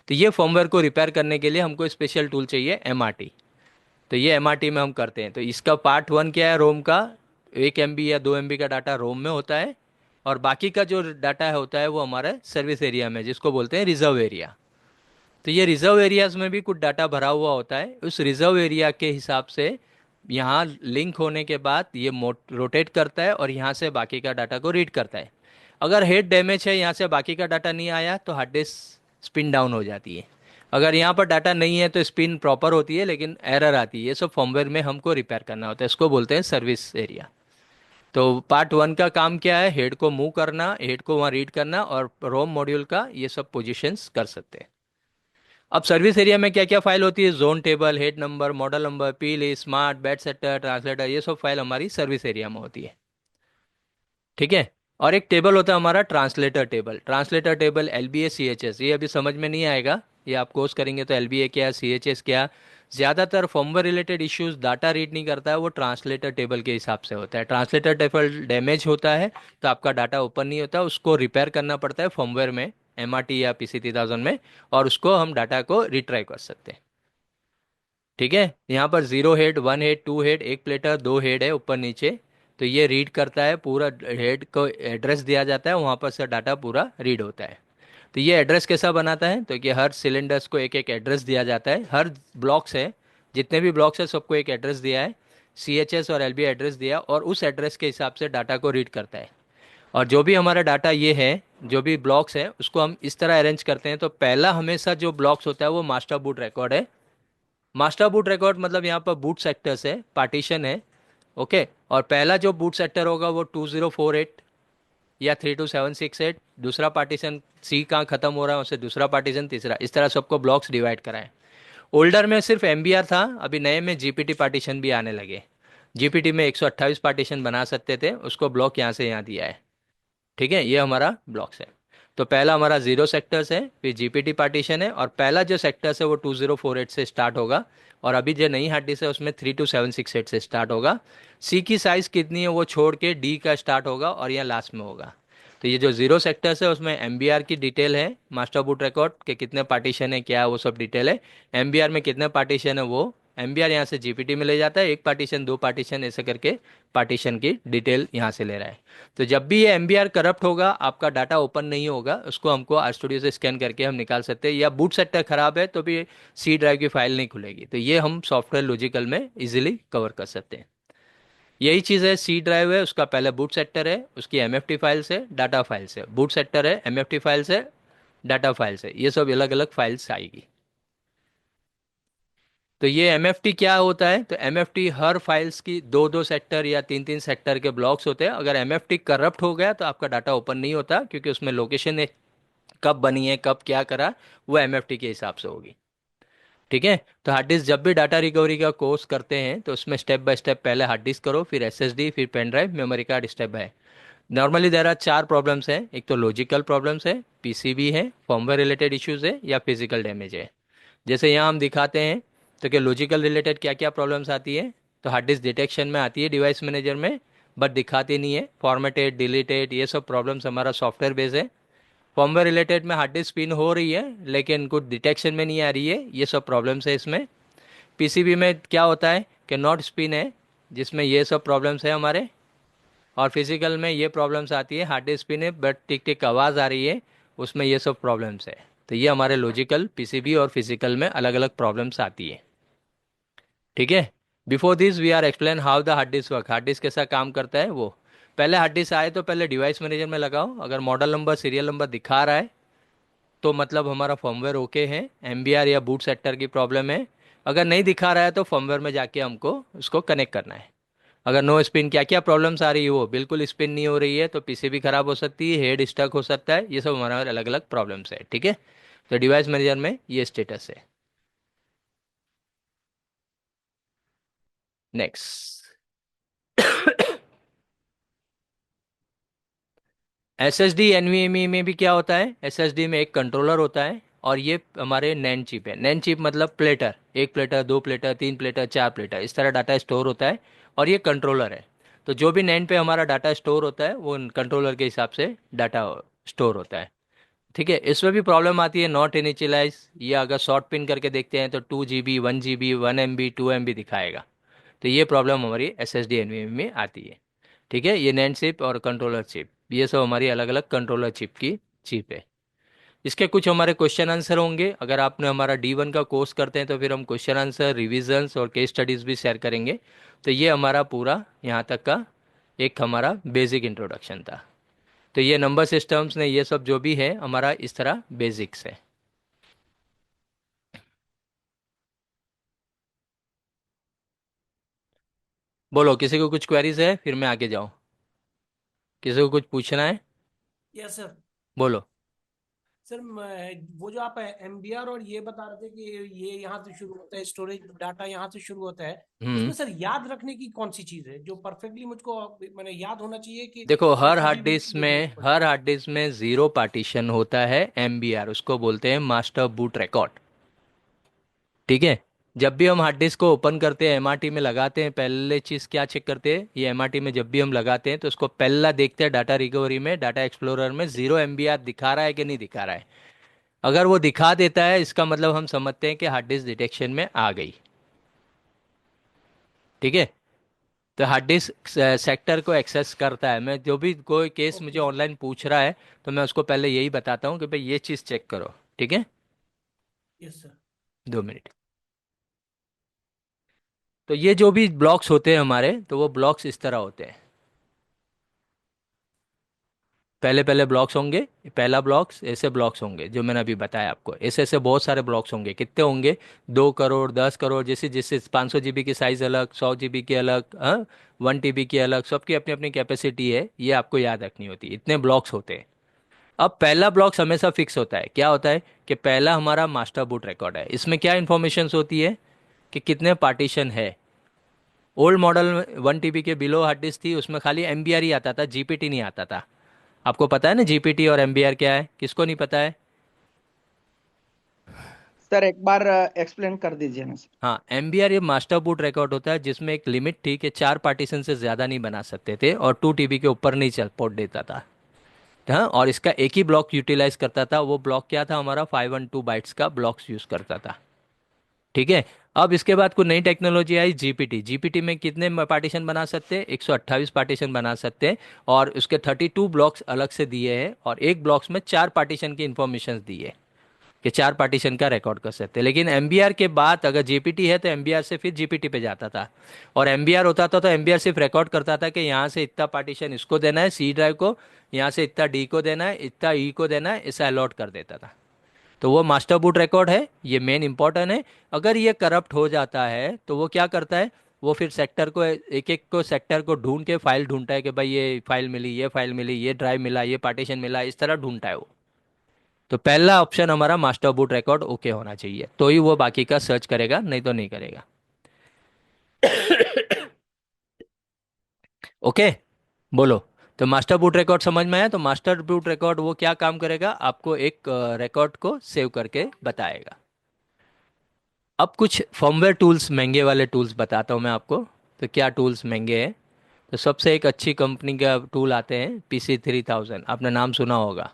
तो ये फर्मवेयर को रिपेयर करने के लिए हमको स्पेशल टूल चाहिए, एमआरटी। तो ये एमआरटी में हम करते हैं। तो इसका पार्ट 1 क्या है, रोम का 1 MB या 2 MB का डाटा रोम में होता है, और बाकी का जो डाटा है होता है वो हमारे सर्विस एरिया में, जिसको बोलते हैं रिजर्व एरिया। तो ये रिजर्व एरियाज में भी कुछ डाटा भरा हुआ होता है, उस रिजर्व एरिया के हिसाब से यहाँ लिंक होने के बाद ये रोटेट करता है और यहाँ से बाकी का डाटा को रीड करता है। अगर हेड डैमेज है, यहाँ से बाकी का डाटा नहीं आया, तो हार्ड डिस्क स्पिन डाउन हो जाती है। अगर यहाँ पर डाटा नहीं है तो स्पिन प्रॉपर होती है लेकिन एरर आती है। ये सब फर्मवेयर में हमको रिपेयर करना होता है, इसको बोलते हैं सर्विस एरिया। तो पार्ट 1 का काम क्या है, हेड को मूव करना, हेड को वहाँ रीड करना, और रोम मॉड्यूल का ये सब पोजिशंस कर सकते हैं। अब सर्विस एरिया में क्या क्या फाइल होती है, zone table, head number, model number, P list, smart, bad sector, translator, ये सब फाइल हमारी सर्विस एरिया में होती है। ठीक है, और एक टेबल होता है हमारा translator table. Translator table LBA CHS, ये अभी समझ में नहीं आएगा, ये आप कोर्स करेंगे तो LBA क्या, CHS क्या। ज़्यादातर firmware related issues data read नहीं करता है, वो ट्रांसलेटर टेबल के हिसाब से होता है। ट्रांसलेटर टेबल डैमेज होता है तो आपका डाटा ओपन नहीं होता, उसको रिपेयर करना पड़ता है फर्मवेयर में, MRT या PC3000 में, और उसको हम डाटा को रिट्राई कर सकते हैं। ठीक है, यहाँ पर 0 हेड, 1 हेड, 2 हेड, एक प्लेटर, 2 हेड है ऊपर नीचे। तो ये रीड करता है, पूरा हेड को एड्रेस दिया जाता है, वहाँ पर से डाटा पूरा रीड होता है। तो ये एड्रेस कैसा बनाता है, तो कि हर सिलेंडर्स को एक एक एड्रेस दिया जाता है, हर ब्लॉक्स है, जितने भी ब्लॉक्स है सबको एक एड्रेस दिया है, CHS और LBA एड्रेस दिया, और उस एड्रेस के हिसाब से डाटा को रीड करता है। और जो भी हमारा डाटा ये है, जो भी ब्लॉक्स है, उसको हम इस तरह अरेंज करते हैं। तो पहला हमेशा जो ब्लॉक्स होता है वो मास्टर बूट रिकॉर्ड है। मास्टर बूट रिकॉर्ड मतलब यहाँ पर बूट सेक्टर्स है, पार्टीशन है। ओके, और पहला जो बूट सेक्टर होगा वो 2048 या 32768, दूसरा पार्टीशन C कहाँ खत्म हो रहा है उससे दूसरा पार्टीशन तीसरा, इस तरह सबको ब्लॉक्स डिवाइड कराएं। ओल्डर में सिर्फ MBR था, अभी नए में GPT पार्टीशन भी आने लगे। GPT में 128 पार्टीशन बना सकते थे, उसको ब्लॉक यहाँ से यहाँ दिया है। ठीक है, ये हमारा ब्लॉक्स है। तो पहला हमारा 0 सेक्टर्स है, फिर GPT पार्टीशन है, और पहला जो सेक्टर्स है वो 2048 से स्टार्ट होगा, और अभी जो नई हार्ड डिस्क है उसमें 32768 से स्टार्ट होगा। C की साइज़ कितनी है वो छोड़ के D का स्टार्ट होगा और यहाँ लास्ट में होगा। तो ये जो 0 सेक्टर्स है उसमें MBR की डिटेल है, मास्टर बूट रिकॉर्ड के कितने पार्टीशन है क्या है वो सब डिटेल है। MBR में कितने पार्टीशन है वो MBR यहाँ से GPT में ले जाता है, एक पार्टीशन, दो पार्टीशन, ऐसे करके पार्टीशन की डिटेल यहाँ से ले रहा है। तो जब भी ये MBR करप्ट होगा, आपका डाटा ओपन नहीं होगा, उसको हमको RStudio से स्कैन करके हम निकाल सकते हैं। या बूट सेक्टर खराब है तो भी C ड्राइव की फाइल नहीं खुलेगी। तो ये हम सॉफ्टवेयर लॉजिकल में इजीली कवर कर सकते हैं। यही चीज़ है, C ड्राइव है, उसका पहले बूट सेक्टर है, उसकी MFT फाइल्स है, डाटा फाइल्स है। बूट सेक्टर है, MFT फाइल्स है, डाटा फाइल्स है, ये सब अलग अलग फाइल्स आएगी। तो ये MFT क्या होता है, तो MFT हर फाइल्स की 2-2 सेक्टर या 3-3 सेक्टर के ब्लॉक्स होते हैं। अगर MFT करप्ट हो गया तो आपका डाटा ओपन नहीं होता, क्योंकि उसमें लोकेशन कब बनी है, कब क्या करा, वो एमएफटी के हिसाब से होगी। ठीक है। तो हार्ड डिस्क जब भी डाटा रिकवरी का कोर्स करते हैं तो उसमें स्टेप बाय स्टेप पहले हार्ड डिस्क करो, फिर एसएसडी, फिर pen drive, memory card, step by. Normally there are 4 problems हैं। एक तो लॉजिकल प्रॉब्लम्स है, पीसीबी है, फॉर्मवेयर रिलेटेड इश्यूज है, या फिजिकल डैमेज है। जैसे यहाँ हम दिखाते हैं तो क्या लॉजिकल रिलेटेड क्या क्या प्रॉब्लम्स आती है, तो हार्ड डिस्क डिटेक्शन में आती है डिवाइस मैनेजर में, बट दिखाती नहीं है, फॉर्मेटेड, डिलीटेड, ये सब प्रॉब्लम्स हमारा सॉफ्टवेयर बेस है। फॉर्मवेयर रिलेटेड में हार्ड डिस्क स्पिन हो रही है लेकिन कुछ डिटेक्शन में नहीं आ रही है, ये सब प्रॉब्लम्स है इसमें। पीसीबी में क्या होता है कि नॉट स्पिन है, जिसमें ये सब प्रॉब्लम्स है हमारे। और फिजिकल में ये प्रॉब्लम्स आती है, हार्ड डिस्क स्पिन है बट टिक टिक आवाज़ आ रही है, उसमें ये सब प्रॉब्लम्स है। तो ये हमारे लॉजिकल, पीसीबी और फिजिकल में अलग अलग प्रॉब्लम्स आती है। ठीक है। Before this we are explain how the hard disk work, hard disk कैसा काम करता है वो। पहले हार्ड डिस्क आए तो पहले डिवाइस मैनेजर में लगाओ, अगर मॉडल नंबर, सीरियल नंबर दिखा रहा है तो मतलब हमारा फर्मवेयर ओके है, एमबीआर या बूट सेक्टर की प्रॉब्लम है। अगर नहीं दिखा रहा है तो फर्मवेयर में जाके हमको उसको कनेक्ट करना है। अगर नो स्पिन, क्या क्या प्रॉब्लम्स आ रही है, वो बिल्कुल स्पिन नहीं हो रही है तो पीसीबी खराब हो सकती है, हेड स्टक हो सकता है, ये सब हमारा अलग अलग प्रॉब्लम्स है। ठीक है। तो डिवाइस मैनेजर में ये स्टेटस है। नेक्स्ट, एसएसडी एनवीएमई में भी क्या होता है, एसएसडी में एक कंट्रोलर होता है और ये हमारे नैंड चिप है। नैंड चिप मतलब प्लेटर, एक प्लेटर, दो प्लेटर, तीन प्लेटर, चार प्लेटर, इस तरह डाटा स्टोर होता है और ये कंट्रोलर है। तो जो भी नैंड पे हमारा डाटा स्टोर होता है वो कंट्रोलर के हिसाब से डाटा स्टोर होता है। ठीक है। इसमें भी प्रॉब्लम आती है नॉट इनिशियलाइज, ये अगर शॉर्ट पिन करके देखते हैं तो 2 GB, 1 GB, 1 MB, 2 MB दिखाएगा। तो ये प्रॉब्लम हमारी एस एस डी एनवीएमई में आती है। ठीक है। ये नैंड चिप और कंट्रोलर चिप, ये सब हमारी अलग अलग कंट्रोलर चिप की चिप है। इसके कुछ हमारे क्वेश्चन आंसर होंगे, अगर आपने हमारा D1 का कोर्स करते हैं तो फिर हम क्वेश्चन आंसर, रिविजन्स और केस स्टडीज़ भी शेयर करेंगे। तो ये हमारा पूरा यहाँ तक का एक हमारा बेसिक इंट्रोडक्शन था। तो ये नंबर सिस्टम्स ने ये सब जो भी है हमारा इस तरह बेसिक्स है। बोलो, किसी को कुछ क्वेरीज है, फिर मैं आगे जाऊँ। किसी को कुछ पूछना है, यस सर। बोलो। सर वो जो आप एमबीआर और ये बता रहे थे कि ये यहाँ से शुरू होता है, स्टोरेज डाटा यहाँ से शुरू होता है, हम्म। इसमें सर याद रखने की कौन सी चीज है जो परफेक्टली मुझको मैंने याद होना चाहिए कि देखो, मुझे हर हार्ड कभी भी डिस्क इसकी जरूरत में, पड़े। हर हार्ड डिस्क में जीरो पार्टीशन होता है, एमबीआर उसको बोलते हैं, मास्टर बूट रिकॉर्ड। ठीक है। जब भी हम हार्ड डिस्क को ओपन करते हैं, एमआरटी में लगाते हैं, पहले चीज़ क्या चेक करते हैं, ये एमआरटी में जब भी हम लगाते हैं तो उसको पहला देखते हैं डाटा रिकवरी में, डाटा एक्सप्लोरर में जीरो एमबीआर दिखा रहा है कि नहीं दिखा रहा है। अगर वो दिखा देता है इसका मतलब हम समझते हैं कि हार्ड डिस्क डिटेक्शन में आ गई। ठीक है। तो हार्ड डिस्क सेक्टर को एक्सेस करता है। मैं जो भी कोई केस मुझे ओके सर। ऑनलाइन पूछ रहा है तो मैं उसको पहले यही बताता हूँ कि भाई ये चीज़ चेक करो। ठीक है। Yes sir. 2 मिनट। तो ये जो भी ब्लॉक्स होते हैं हमारे, तो वो ब्लॉक्स इस तरह होते हैं। पहले पहले ब्लॉक्स होंगे, पहला ब्लॉक्स ऐसे ब्लॉक्स होंगे जो मैंने अभी बताया आपको, ऐसे ऐसे बहुत सारे ब्लॉक्स होंगे। कितने होंगे, 2 करोड़, 10 करोड़, जैसे जैसे 500 GB की साइज अलग, 100 GB की अलग, 1 TB की अलग, सबकी अपनी अपनी कैपेसिटी है, ये आपको याद रखनी होती है। इतने ब्लॉक्स होते हैं। अब पहला ब्लॉक्स हमेशा फिक्स होता है। क्या होता है कि पहला हमारा मास्टर बूट रिकॉर्ड है, इसमें क्या इन्फॉर्मेशन होती है कि कितने पार्टीशन है। ओल्ड मॉडल 1 TB के बिलो हार्ड डिस्क थी, उसमें खाली एमबीआर ही आता था, जीपीटी नहीं आता था। आपको पता है ना जीपीटी और एमबीआर क्या है, किसको नहीं पता है। सर एक बार एक्सप्लेन कर दीजिए ना सर। हाँ, एमबीआर ये मास्टर बूट रिकॉर्ड होता है जिसमें एक लिमिट थी कि 4 पार्टीशन से ज़्यादा नहीं बना सकते थे और 2 TB के ऊपर नहीं चल पोर्ट देता था। हाँ, और इसका एक ही ब्लॉक यूटिलाइज करता था, वो ब्लॉक क्या था हमारा, 512 बाइट्स का ब्लॉक्स यूज़ करता था। ठीक है। अब इसके बाद कोई नई टेक्नोलॉजी आई, जीपीटी। जीपीटी में कितने पार्टीशन बना सकते हैं, 128 पार्टीशन बना सकते हैं, और उसके 32 ब्लॉक्स अलग से दिए हैं, और एक ब्लॉक्स में 4 पार्टीशन की इंफॉर्मेशन दी है कि 4 पार्टीशन का रिकॉर्ड कर सकते हैं। लेकिन एमबीआर के बाद अगर जीपीटी है तो एमबीआर से फिर जीपीटी पे जाता था, और एमबीआर होता था तो एमबीआर सिर्फ रिकॉर्ड करता था कि यहाँ से इतना पार्टीशन इसको देना है, सी ड्राइव को, यहाँ से इतना डी को देना है, इतना ई को देना है, ऐसा अलॉट कर देता था। तो वो मास्टर बूट रिकॉर्ड है, ये मेन इंपॉर्टेंट है। अगर ये करप्ट हो जाता है तो वो क्या करता है, वो फिर सेक्टर को, एक एक को सेक्टर को ढूंढ के फाइल ढूंढता है कि भाई ये फाइल मिली, ये फाइल मिली, ये ड्राइव मिला, ये पार्टीशन मिला, इस तरह ढूंढता है वो। तो पहला ऑप्शन हमारा मास्टर बूट रिकॉर्ड ओके होना चाहिए, तो ही वो बाकी का सर्च करेगा, नहीं तो नहीं करेगा। ओके, बोलो। तो मास्टर बूट रिकॉर्ड समझ में आया? तो मास्टर बूट रिकॉर्ड वो क्या काम करेगा, आपको एक रिकॉर्ड को सेव करके बताएगा। अब कुछ फर्मवेयर टूल्स, महंगे वाले टूल्स बताता हूँ मैं आपको। तो क्या टूल्स महंगे हैं? तो सबसे एक अच्छी कंपनी का टूल आते हैं PC3000, आपने नाम सुना होगा।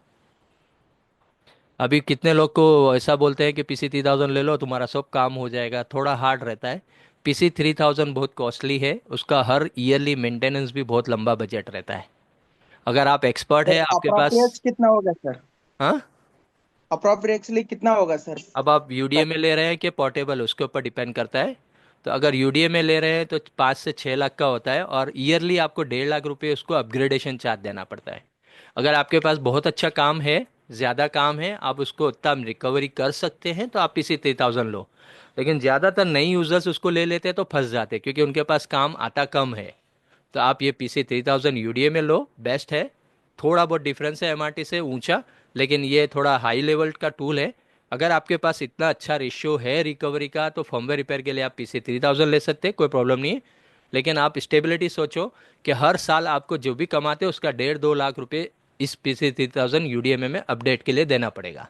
अभी कितने लोग को ऐसा बोलते हैं कि PC3000 ले लो तुम्हारा सब काम हो जाएगा, थोड़ा हार्ड रहता है। PC3000 बहुत कॉस्टली है, उसका हर ईयरली मेंटेनेंस भी बहुत लंबा बजट रहता है। अगर आप एक्सपर्ट है सर आपके पास। अप्रोप्रिएट कितना होगा सर? हाँ, अप्रोप्रिएटली कितना होगा सर? अब आप यूडीए में ले रहे हैं कि पोर्टेबल, उसके ऊपर डिपेंड करता है। तो अगर यूडीए में ले रहे हैं तो 5 से 6 लाख का होता है, और ईयरली आपको 1.5 लाख रुपये उसको अपग्रेडेशन चार्ज देना पड़ता है। अगर आपके पास बहुत अच्छा काम है, ज़्यादा काम है, आप उसको उतना रिकवरी कर सकते हैं, तो आप PC3000 लो। लेकिन ज़्यादातर नई यूज़र्स उसको ले लेते हैं तो फंस जाते हैं, क्योंकि उनके पास काम आता कम है। तो आप ये PC3000 यूडीए में लो, बेस्ट है। थोड़ा बहुत डिफरेंस है एमआरटी से ऊंचा, लेकिन ये थोड़ा हाई लेवल का टूल है। अगर आपके पास इतना अच्छा रेशियो है रिकवरी का, तो फर्मवेयर रिपेयर के लिए आप PC3000 ले सकते हैं, कोई प्रॉब्लम नहीं है। लेकिन आप स्टेबिलिटी सोचो कि हर साल आपको जो भी कमाते हो उसका 1.5-2 लाख रुपए इस PC3000 यूडीएमए में अपडेट के लिए देना पड़ेगा।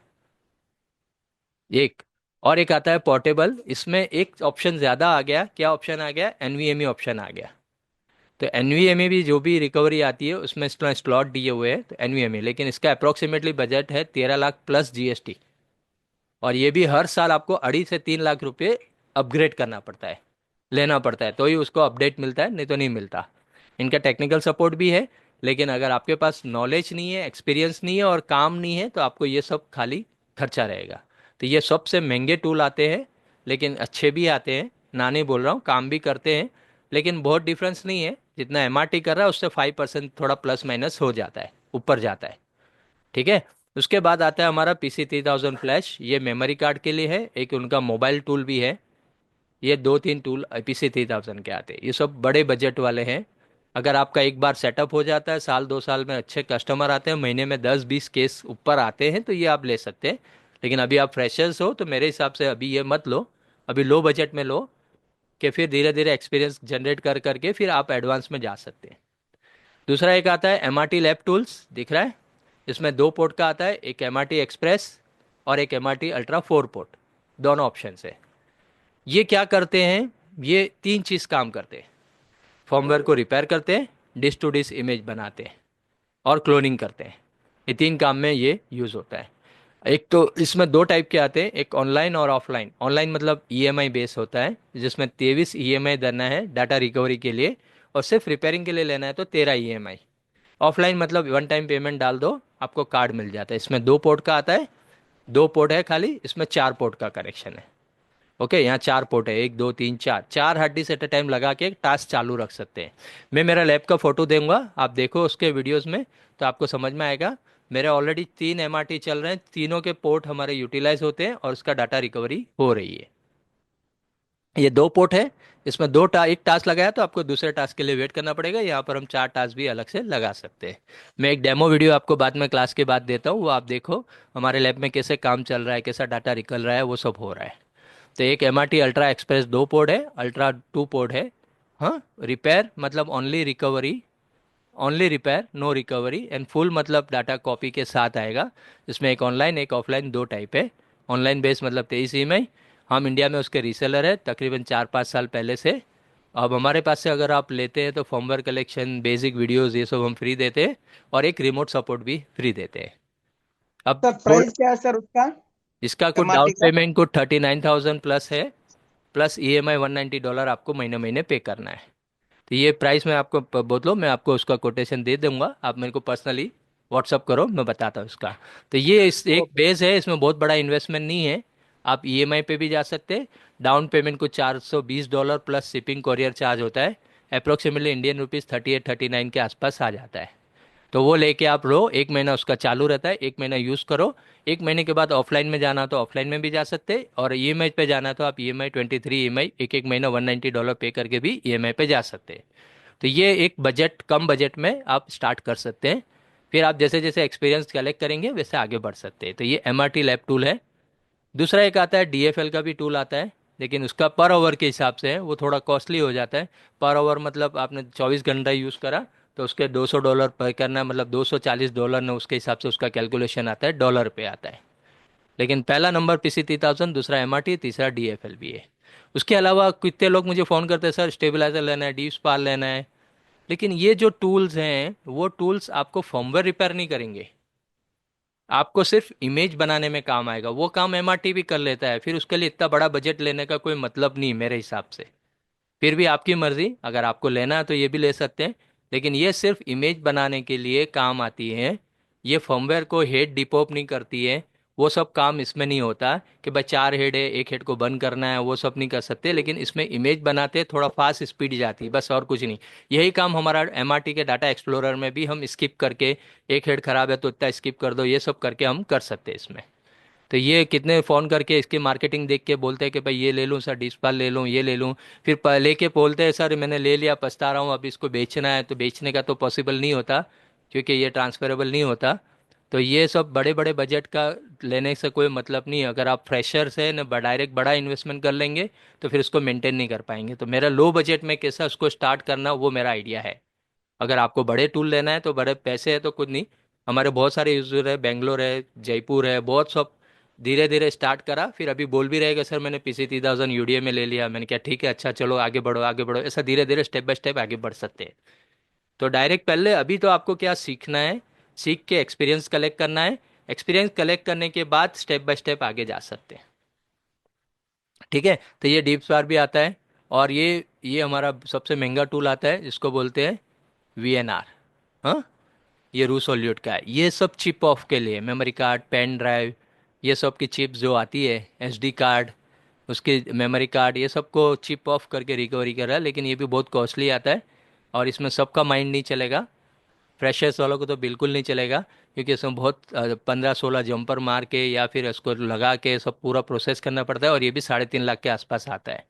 एक और एक आता है पोर्टेबल, इसमें एक ऑप्शन ज़्यादा आ गया। क्या ऑप्शन आ गया? NVMe ऑप्शन आ गया। तो NVMe भी जो भी रिकवरी आती है उसमें स्लॉट दिए हुए हैं, तो NVMe, लेकिन इसका अप्रोक्सीमेटली बजट है 13 लाख प्लस GST। और ये भी हर साल आपको 2.5 से 3 लाख रुपए अपग्रेड करना पड़ता है, लेना पड़ता है, तो ही उसको अपडेट मिलता है, नहीं तो नहीं मिलता। इनका टेक्निकल सपोर्ट भी है, लेकिन अगर आपके पास नॉलेज नहीं है, एक्सपीरियंस नहीं है और काम नहीं है, तो आपको ये सब खाली खर्चा रहेगा। तो ये सबसे महंगे टूल आते हैं, लेकिन अच्छे भी आते हैं, ना नहीं बोल रहा हूँ, काम भी करते हैं। लेकिन बहुत डिफरेंस नहीं है, जितना MRT कर रहा है उससे 5% थोड़ा प्लस माइनस हो जाता है, ऊपर जाता है। ठीक है। उसके बाद आता है हमारा PC3000 फ्लैश, ये मेमोरी कार्ड के लिए है, एक उनका मोबाइल टूल भी है। ये 2-3 टूल PC3000 के आते हैं, ये सब बड़े बजट वाले हैं। अगर आपका एक बार सेटअप हो जाता है, 1-2 साल में अच्छे कस्टमर आते हैं, महीने में 10-20 केस ऊपर आते हैं, तो ये आप ले सकते हैं। लेकिन अभी आप फ्रेशर्स हो तो मेरे हिसाब से अभी ये मत लो, अभी लो बजट में लो, कि फिर धीरे धीरे एक्सपीरियंस जनरेट कर करके फिर आप एडवांस में जा सकते हैं। दूसरा एक आता है MRT लैब टूल्स, दिख रहा है? इसमें 2 पोर्ट का आता है, एक MRT एक्सप्रेस और एक MRT अल्ट्रा 4 पोर्ट, दोनों ऑप्शन है। ये क्या करते हैं? ये 3 चीज़ काम करते हैं। फर्मवेयर को रिपेयर करते हैं, डिश टू डिश इमेज बनाते हैं, और क्लोनिंग करते हैं। ये 3 काम में ये यूज़ होता है। एक तो इसमें 2 टाइप के आते हैं, एक ऑनलाइन और ऑफलाइन। ऑनलाइन मतलब EMI बेस होता है, जिसमें 23 EMI देना है डाटा रिकवरी के लिए, और सिर्फ रिपेयरिंग के लिए लेना है तो 13 EMI। ऑफलाइन मतलब वन टाइम पेमेंट डाल दो, आपको कार्ड मिल जाता है। इसमें 2 पोर्ट का आता है, 2 पोर्ट है खाली, इसमें 4 पोर्ट का कनेक्शन है। ओके, यहाँ 4 पोर्ट है, 1 2 3 4 hard disk at a time लगा के टास्क चालू रख सकते हैं। मैं मेरा लैब का फोटो दूंगा, आप देखो उसके वीडियोस में, तो आपको समझ में आएगा। मेरे ऑलरेडी 3 MRT चल रहे हैं, तीनों के पोर्ट हमारे यूटिलाइज होते हैं और उसका डाटा रिकवरी हो रही है। ये 2 पोर्ट है, इसमें एक टास्क लगाया तो आपको दूसरे टास्क के लिए वेट करना पड़ेगा। यहाँ पर हम 4 टास्क भी अलग से लगा सकते हैं। मैं एक डेमो वीडियो आपको बाद में क्लास के बाद देता हूँ, वो आप देखो हमारे लैब में कैसे काम चल रहा है, कैसा डाटा निकल रहा है, वो सब हो रहा है। तो एक MRT अल्ट्रा एक्सप्रेस 2 पोर्ट है, अल्ट्रा 2 पोर्ट है। हाँ, रिपेयर मतलब only recovery, only repair no recovery, and full मतलब डाटा कॉपी के साथ आएगा। इसमें एक ऑनलाइन एक ऑफलाइन 2 टाइप है। ऑनलाइन बेस मतलब 23 EMI, हम इंडिया में उसके रीसेलर है तकरीबन 4-5 साल पहले से। अब हमारे पास से अगर आप लेते हैं तो फर्मवेयर कलेक्शन, बेसिक वीडियोस, ये सब हम फ्री देते हैं, और एक रिमोट सपोर्ट भी फ्री देते हैं। अब सर प्राइस क्या है सर उसका? इसका कुछ डाउन एमआरटी का? पेमेंट कुछ 39,000 प्लस है, प्लस EMI $190 आपको महीने महीने पे करना है। तो ये प्राइस मैं आपको बोलो, मैं आपको उसका कोटेशन दे दूंगा, आप मेरे को पर्सनली व्हाट्सअप करो, मैं बताता हूँ इसका। तो ये इस एक ओके। बेस है, इसमें बहुत बड़ा इन्वेस्टमेंट नहीं है। आप EMI पे भी जा सकते हैं। डाउन पेमेंट को $420 प्लस शिपिंग कोरियर चार्ज होता है, अप्रोक्सीमेटली इंडियन रुपीज़ 38-39 के आसपास आ जाता है। तो वो लेके आप लो, 1 महीना उसका चालू रहता है, 1 महीना यूज़ करो। 1 महीने के बाद ऑफलाइन में जाना तो ऑफलाइन में भी जा सकते हैं, और EMI पे जाना तो आप EMI 23 EMI एक एक महीना $190 पे करके भी EMI पे जा सकते हैं। तो ये एक बजट, कम बजट में आप स्टार्ट कर सकते हैं। फिर आप जैसे जैसे एक्सपीरियंस कलेक्ट करेंगे वैसे आगे बढ़ सकते हैं। तो ये MRT लैब टूल है। दूसरा एक आता है DFL का भी टूल आता है, लेकिन उसका पर आवर के हिसाब से है, वो थोड़ा कॉस्टली हो जाता है। पर आवर मतलब आपने 24 घंटा यूज़ करा तो उसके $200 पे करना है, मतलब $240 ने उसके हिसाब से उसका कैलकुलेशन आता है, डॉलर पे आता है। लेकिन पहला नंबर PC 3000, दूसरा MRT, तीसरा DFL भी है। उसके अलावा कितने लोग मुझे फ़ोन करते हैं, सर स्टेबलाइजर लेना है, डी स्पार लेना है। लेकिन ये जो टूल्स हैं वो टूल्स आपको फर्मवेयर रिपेयर नहीं करेंगे, आपको सिर्फ इमेज बनाने में काम आएगा। वो काम MRT भी कर लेता है, फिर उसके लिए इतना बड़ा बजट लेने का कोई मतलब नहीं मेरे हिसाब से। फिर भी आपकी मर्जी, अगर आपको लेना है तो ये भी ले सकते हैं। लेकिन ये सिर्फ इमेज बनाने के लिए काम आती है, ये फर्मवेयर को हेड डिपॉप नहीं करती है। वो सब काम इसमें नहीं होता कि भाई 4 हेड है, एक हेड को बंद करना है, वो सब नहीं कर सकते। लेकिन इसमें इमेज बनाते थोड़ा फास्ट स्पीड जाती है, बस और कुछ नहीं। यही काम हमारा MRT के डाटा एक्सप्लोरर में भी हम स्किप करके, एक हेड खराब है तो इतना स्किप कर दो, ये सब करके हम कर सकते हैं इसमें। तो ये कितने फ़ोन करके इसकी मार्केटिंग देख के बोलते हैं कि भाई ये ले लूँ सर, डिस्पाल ले लूँ, ये ले लूँ। फिर लेके बोलते हैं सर मैंने ले लिया, पछता रहा हूँ, अब इसको बेचना है। तो बेचने का तो पॉसिबल नहीं होता, क्योंकि ये ट्रांसफरेबल नहीं होता। तो ये सब बड़े बड़े बजट का लेने से कोई मतलब नहीं है। अगर आप फ्रेशर से न डायरेक्ट बड़ा इन्वेस्टमेंट कर लेंगे तो फिर उसको मेंटेन नहीं कर पाएंगे। तो मेरा लो बजट में कैसा उसको स्टार्ट करना, वो मेरा आइडिया है। अगर आपको बड़े टूल लेना है तो बड़े पैसे है तो कुछ नहीं। हमारे बहुत सारे यूज़र है, बेंगलोर है, जयपुर है, बहुत सब धीरे धीरे स्टार्ट करा। फिर अभी बोल भी रहेगा सर मैंने PC 3000 UDA में ले लिया। मैंने कहा ठीक है, अच्छा चलो आगे बढ़ो आगे बढ़ो, ऐसा धीरे धीरे स्टेप बाय स्टेप आगे बढ़ सकते हैं। तो डायरेक्ट पहले अभी तो आपको क्या सीखना है, सीख के एक्सपीरियंस कलेक्ट करना है। एक्सपीरियंस कलेक्ट करने के बाद स्टेप बाय स्टेप आगे जा सकते हैं। ठीक है, तो ये डीप स्पार भी आता है। और ये हमारा सबसे महंगा टूल आता है, जिसको बोलते हैं VNR। हाँ, ये रूस सॉल्यूट का है। ये सब चिप ऑफ के लिए, मेमोरी कार्ड, पेन ड्राइव, ये सब की चिप जो आती है, SD कार्ड, उसके मेमोरी कार्ड, ये सब को चिप ऑफ करके रिकवरी कर रहा है। लेकिन ये भी बहुत कॉस्टली आता है, और इसमें सबका माइंड नहीं चलेगा। फ्रेशर्स वालों को तो बिल्कुल नहीं चलेगा, क्योंकि इसमें बहुत 15-16 जंपर मार के या फिर इसको लगा के सब पूरा प्रोसेस करना पड़ता है। और ये भी 3.5 लाख के आसपास आता है।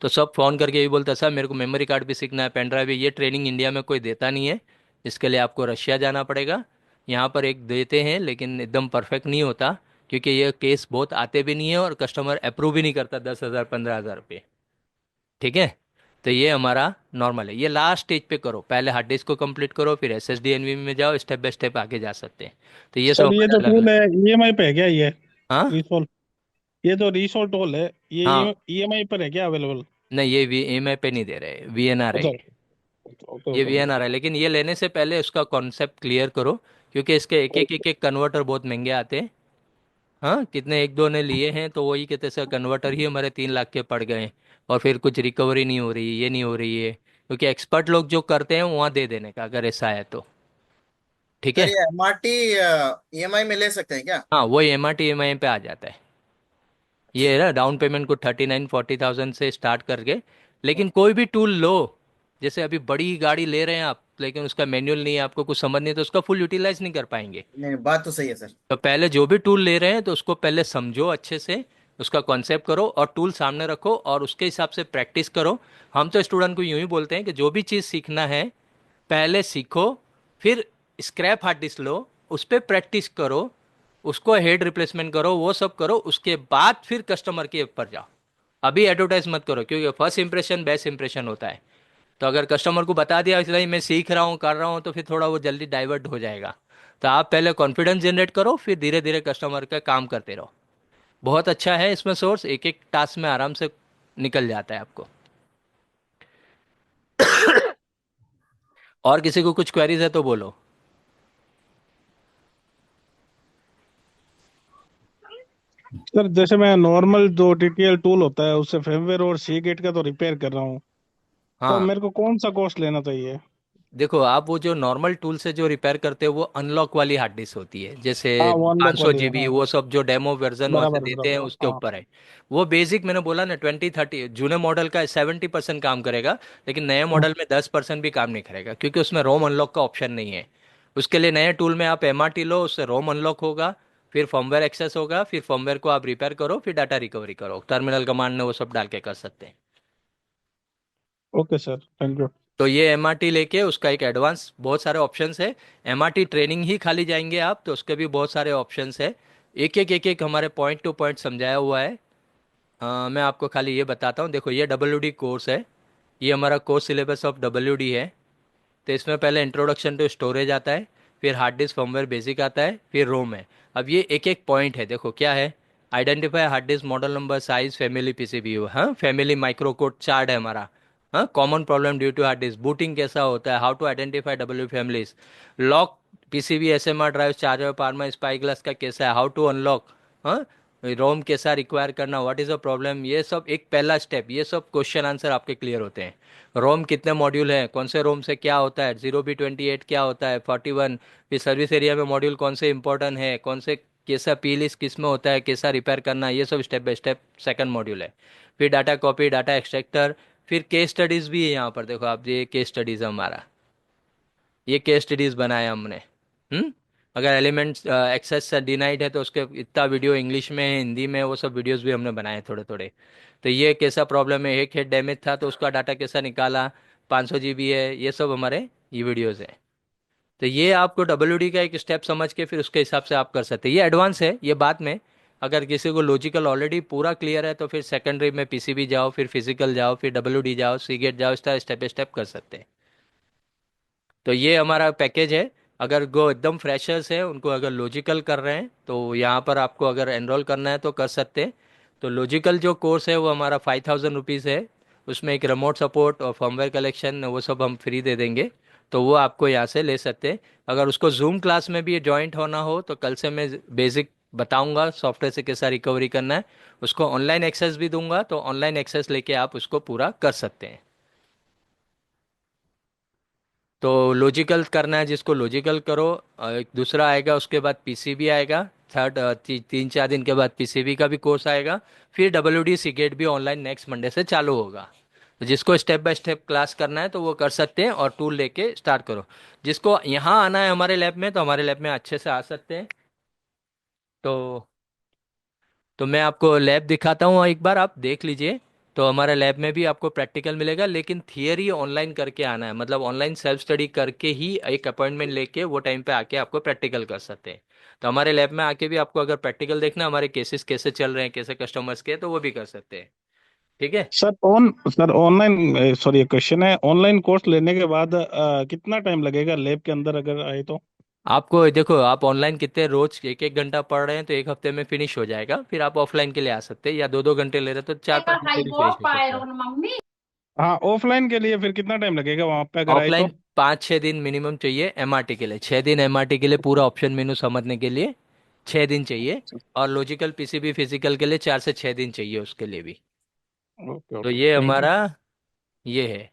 तो सब फ़ोन करके ये बोलता है सर मेरे को मेमोरी कार्ड भी सीखना है, पेन ड्राइव भी। ये ट्रेनिंग इंडिया में कोई देता नहीं है, इसके लिए आपको रशिया जाना पड़ेगा। यहाँ पर एक देते हैं लेकिन एकदम परफेक्ट नहीं होता, क्योंकि ये केस बहुत आते भी नहीं है और कस्टमर अप्रूव भी नहीं करता 10,000 15,000 रुपये। ठीक है, तो ये हमारा नॉर्मल है। ये लास्ट स्टेज पे करो, पहले हार्ड डिस्क को कंप्लीट करो, फिर SSD NVMe में जाओ, स्टेप बाय स्टेप आगे जा सकते हैं। तो ये सब सर ये हमारे जो अलग टूल अलग। है ईएमआई पे है क्या ये? हाँ रीसोल, ये जो रीसोल टूल है हाँ, ये ईएमआई पर है क्या अवेलेबल? नहीं ये EMI पे नहीं दे रहे, VNR है अच्छा, ये। ओके ये ओके VNR है, लेकिन ये लेने से पहले उसका कॉन्सेप्ट क्लियर करो, क्योंकि इसके एक एक कन्वर्टर बहुत महंगे आते हैं। हाँ, कितने एक दो ने लिए हैं तो वही कहते सर कन्वर्टर ही हमारे 3 लाख के पड़ गए, और फिर कुछ रिकवरी नहीं हो रही, ये नहीं हो रही है। क्योंकि एक्सपर्ट लोग जो करते हैं वहाँ दे देने का, अगर ऐसा है तो। ठीक सर है, ये MRT EMI में ले सकते हैं क्या? हाँ वही MRT EMI पे आ जाता है। ये है ना, डाउन पेमेंट को 39-40,000 से स्टार्ट करके। लेकिन कोई भी टूल लो, जैसे अभी बड़ी गाड़ी ले रहे हैं आप, लेकिन उसका मैनुअल नहीं है, आपको कुछ समझ नहीं है, तो उसका फुल यूटिलाइज नहीं कर पाएंगे। नहीं, बात तो सही है सर। तो पहले जो भी टूल ले रहे हैं तो उसको पहले समझो अच्छे से, उसका कॉन्सेप्ट करो और टूल सामने रखो और उसके हिसाब से प्रैक्टिस करो। हम तो स्टूडेंट को यूं ही बोलते हैं कि जो भी चीज़ सीखना है पहले सीखो, फिर स्क्रैप हार्ड डिस्क लो, उस पर प्रैक्टिस करो, उसको हेड रिप्लेसमेंट करो, वो सब करो, उसके बाद फिर कस्टमर के ऊपर जाओ। अभी एडवर्टाइज मत करो, क्योंकि फर्स्ट इंप्रेशन बेस्ट इंप्रेशन होता है। तो अगर कस्टमर को बता दिया इसलिए मैं सीख रहा हूँ कर रहा हूँ, तो फिर थोड़ा वो जल्दी डाइवर्ट हो जाएगा। तो आप पहले कॉन्फिडेंस जनरेट करो, फिर धीरे धीरे कस्टमर का काम करते रहो। बहुत अच्छा है इसमें सोर्स, एक एक टास्क में आराम से निकल जाता है आपको। और किसी को कुछ क्वेरीज है तो बोलो। सर जैसे मैं नॉर्मल जो टीटीएल टूल होता है उससे फर्मवेयर और सी गेट का तो रिपेयर कर रहा हूँ, तो हाँ, मेरे को कौन सा कॉस्ट लेना चाहिए? देखो आप वो जो नॉर्मल टूल से जो रिपेयर करते हो वो अनलॉक वाली हार्ड डिस्क होती है, जैसे हाँ वो अनलॉक 500 वाली है, GB, हाँ वो सब जो डेमो वर्जन वहाँ से बराबर देते हैं बराबर, उसके हाँ। ऊपर है। वो बेसिक मैंने बोला ना 20-30 जूने मॉडल का 70% काम करेगा, लेकिन नए मॉडल में 10% भी काम नहीं करेगा, क्योंकि उसमें रोम अनलॉक का ऑप्शन नहीं है। उसके लिए नए टूल में आप MRT लो, उससे रोम अनलॉक होगा, फिर फर्मवेयर एक्सेस होगा, फिर फर्मवेयर को आप रिपेयर करो, फिर डाटा रिकवरी करो, टर्मिनल कमांड ने वो सब डाल के कर सकते हैं। Okay sir, thank you. तो ये एमआरटी लेके उसका एक एडवांस बहुत सारे ऑप्शंस है। एमआरटी ट्रेनिंग ही खाली जाएंगे आप तो उसके भी बहुत सारे ऑप्शंस है। एक एक हमारे पॉइंट टू पॉइंट समझाया हुआ है। मैं आपको खाली ये बताता हूँ। देखो ये डब्ल्यू कोर्स है। ये हमारा कोर्स सिलेबस ऑफ डब्ल्यू है। तो इसमें पहले इंट्रोडक्शन टू स्टोरेज आता है, फिर हार्ड डिस्क फर्मवेयर बेसिक आता है, फिर रोम है। अब ये एक एक पॉइंट है। देखो क्या है, identify hard disk model number size family PCB. हाँ, फैमिली माइक्रो कोड चार्ट है हमारा। हाँ, common problem due to hard disk, booting कैसा होता है, how to identify W families, lock PCB SMR drive charger पारमा स्पाई ग्लास का कैसा है, हाउ टू अनलॉक, हाँ, रोम कैसा रिक्वायर करना, व्हाट इज अ प्रॉब्लम, ये सब एक पहला स्टेप। ये सब क्वेश्चन आंसर आपके क्लियर होते हैं। रोम कितने मॉड्यूल हैं, कौन से रोम से क्या होता है, 0B28 क्या होता है, 41, फिर सर्विस एरिया में मॉड्यूल कौन से इंपॉर्टेंट है, कौन से कैसा पी लिस्ट किस में होता है, कैसा रिपेयर करना, ये सब step by step second module है। फिर डाटा कॉपी, डाटा एक्सट्रैक्टर, फिर केस स्टडीज भी है यहाँ पर। देखो आप, ये केस स्टडीज है हमारा, ये केस स्टडीज बनाया हमने। अगर एलिमेंट्स एक्सेस से डिनाइड है तो उसके इतना वीडियो इंग्लिश में है, हिंदी में, वो सब वीडियोस भी हमने बनाए थोड़े थोड़े। तो ये कैसा प्रॉब्लम है, एक हेड डैमेज था तो उसका डाटा कैसा निकाला, 500 GB है, ये सब हमारे ये वीडियोस हैं। तो ये आपको डब्ल्यू का एक स्टेप समझ के फिर उसके हिसाब से आप कर सकते हैं। ये एडवांस है, ये बाद में। अगर किसी को लॉजिकल ऑलरेडी पूरा क्लियर है तो फिर सेकेंडरी में पीसीबी जाओ, फिर फिजिकल जाओ, फिर डब्ल्यू जाओ, सीगेट जाओ, इस तरह स्टेप बाय स्टेप कर सकते हैं। तो ये हमारा पैकेज है। अगर वो एकदम फ्रेशर्स है, उनको अगर लॉजिकल कर रहे हैं तो यहाँ पर आपको अगर एनरोल करना है तो कर सकते हैं। तो लॉजिकल जो कोर्स है वो हमारा 5000 रुपीज़ है। उसमें एक रिमोट सपोर्ट और फर्मवेयर कलेक्शन वो सब हम फ्री दे देंगे। तो वो आपको यहाँ से ले सकते हैं। अगर उसको जूम क्लास में भी ज्वाइंट होना हो तो कल से मैं बेसिक बताऊंगा सॉफ्टवेयर से कैसा रिकवरी करना है। उसको ऑनलाइन एक्सेस भी दूंगा, तो ऑनलाइन एक्सेस लेके आप उसको पूरा कर सकते हैं। तो लॉजिकल करना है जिसको लॉजिकल करो। एक दूसरा आएगा, उसके बाद पीसीबी आएगा। थर्ड 3-4 दिन के बाद पीसीबी का भी कोर्स आएगा। फिर डब्ल्यूडी सीगेट भी ऑनलाइन नेक्स्ट मंडे से चालू होगा। तो जिसको स्टेप बाय स्टेप क्लास करना है तो वो कर सकते हैं और टूल लेके स्टार्ट करो। जिसको यहाँ आना है हमारे लैब में तो हमारे लैब में अच्छे से आ सकते हैं। तो मैं आपको लैब दिखाता हूँ, एक बार आप देख लीजिए। तो हमारे लैब में भी आपको प्रैक्टिकल मिलेगा, लेकिन थियरी ऑनलाइन करके आना है, मतलब ऑनलाइन सेल्फ स्टडी करके ही एक अपॉइंटमेंट लेके वो टाइम पे आके आपको प्रैक्टिकल कर सकते हैं। तो हमारे लैब में आके भी आपको अगर प्रैक्टिकल देखना, हमारे केसेस कैसे चल रहे हैं, कैसे कस्टमर्स के, तो वो भी कर सकते हैं। ठीक है। सर ऑनलाइन, सॉरी, क्वेश्चन है, ऑनलाइन कोर्स लेने के बाद कितना टाइम लगेगा लैब के अंदर अगर आए तो? आपको देखो, आप ऑनलाइन कितने रोज 1-1 घंटा पढ़ रहे हैं तो एक हफ्ते में फिनिश हो जाएगा। फिर आप ऑफलाइन के लिए आ सकते हैं, या 2-2 घंटे ले रहे हैं तो 4-5 दिन में भी फिनिश हो सकता है। हाँ, ऑफलाइन के लिए फिर कितना टाइम लगेगा वहां पे अगर आए तो? ऑफलाइन 5-6 दिन मिनिमम चाहिए एमआरटी के लिए। 6 दिन एमआरटी के लिए पूरा ऑप्शन मेनू समझने के लिए 6 दिन चाहिए। और लॉजिकल पीसीबी फिजिकल के लिए 4 से 6 दिन चाहिए उसके लिए भी। ओके तो ओके, ये थैंक यू। हमारा ये है।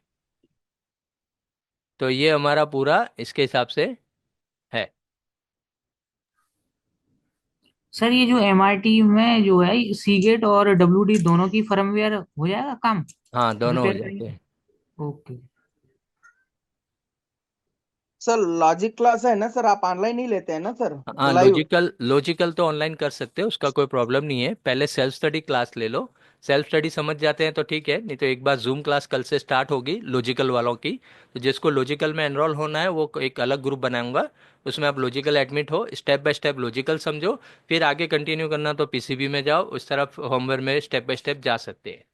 तो ये हमारा पूरा इसके हिसाब से है। सर ये जो एमआरटी में जो है सीगेट और डब्ल्यूडी दोनों की फर्मवेयर हो जाएगा काम हाँ, दोनों हो रिपेयर जाते करेंगे? हैं। ओके। सर लॉजिक क्लास है ना सर, आप ऑनलाइन ही लेते हैं ना सर? हाँ, लाइव? लॉजिकल लॉजिकल तो ऑनलाइन कर सकते हो, उसका कोई प्रॉब्लम नहीं है। पहले सेल्फ स्टडी क्लास ले लो। सेल्फ स्टडी समझ जाते हैं तो ठीक है, नहीं तो एक बार जूम क्लास कल से स्टार्ट होगी लॉजिकल वालों की। तो जिसको लॉजिकल में एनरोल होना है वो एक अलग ग्रुप बनाऊंगा, उसमें आप लॉजिकल एडमिट हो, स्टेप बाय स्टेप लॉजिकल समझो। फिर आगे कंटिन्यू करना तो पीसीबी में जाओ, उस तरफ होमवेयर में स्टेप बाय स्टेप जा सकते हैं।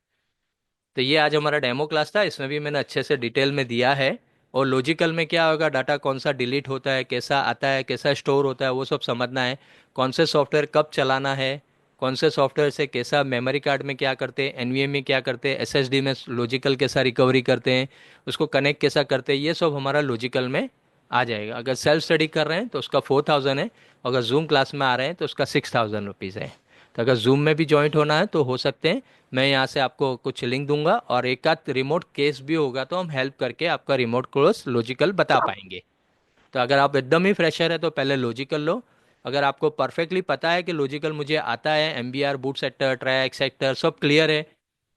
तो ये आज हमारा डेमो क्लास था, इसमें भी मैंने अच्छे से डिटेल में दिया है। और लॉजिकल में क्या होगा, डाटा कौन सा डिलीट होता है, कैसा आता है, कैसा स्टोर होता है, वो सब समझना है। कौन से सॉफ्टवेयर कब चलाना है, कौन से सॉफ्टवेयर से कैसा मेमोरी कार्ड में क्या करते हैं, एनवीएम में क्या करते हैं, एसएसडी में लॉजिकल कैसा रिकवरी करते हैं, उसको कनेक्ट कैसा करते हैं, ये सब हमारा लॉजिकल में आ जाएगा। अगर सेल्फ स्टडी कर रहे हैं तो उसका 4000 है। अगर जूम क्लास में आ रहे हैं तो उसका 6000 रुपीज़ है। तो अगर जूम में भी ज्वाइंट होना है तो हो सकते हैं। मैं यहाँ से आपको कुछ लिंक दूंगा, और एक आध रिमोट केस भी होगा तो हम हेल्प करके आपका रिमोट कोर्स लॉजिकल बता पाएंगे। तो अगर आप एकदम ही फ्रेशर है तो पहले लॉजिकल लो। अगर आपको परफेक्टली पता है कि लॉजिकल मुझे आता है, MBR, boot sector, track sector सब क्लियर है,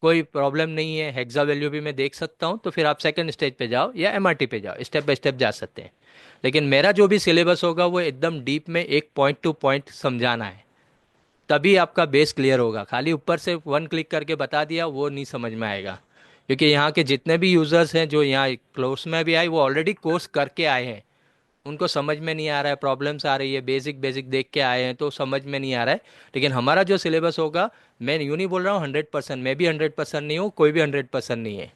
कोई प्रॉब्लम नहीं है, हेक्सा वैल्यू भी मैं देख सकता हूँ, तो फिर आप सेकंड स्टेज पे जाओ या एमआरटी पे जाओ, स्टेप बाय स्टेप जा सकते हैं। लेकिन मेरा जो भी सिलेबस होगा वो एकदम डीप में एक पॉइंट टू पॉइंट समझाना है, तभी आपका बेस क्लियर होगा। खाली ऊपर से वन क्लिक करके बता दिया वो नहीं समझ में आएगा। क्योंकि यहाँ के जितने भी यूज़र्स हैं जो यहाँ कोर्स में भी आए वो ऑलरेडी कोर्स करके आए हैं, उनको समझ में नहीं आ रहा है, प्रॉब्लम्स आ रही है, बेसिक बेसिक देख के आए हैं तो समझ में नहीं आ रहा है। लेकिन हमारा जो सिलेबस होगा, मैं यूँ नहीं बोल रहा हूँ 100%, मैं भी 100% नहीं हूँ, कोई भी 100% नहीं है।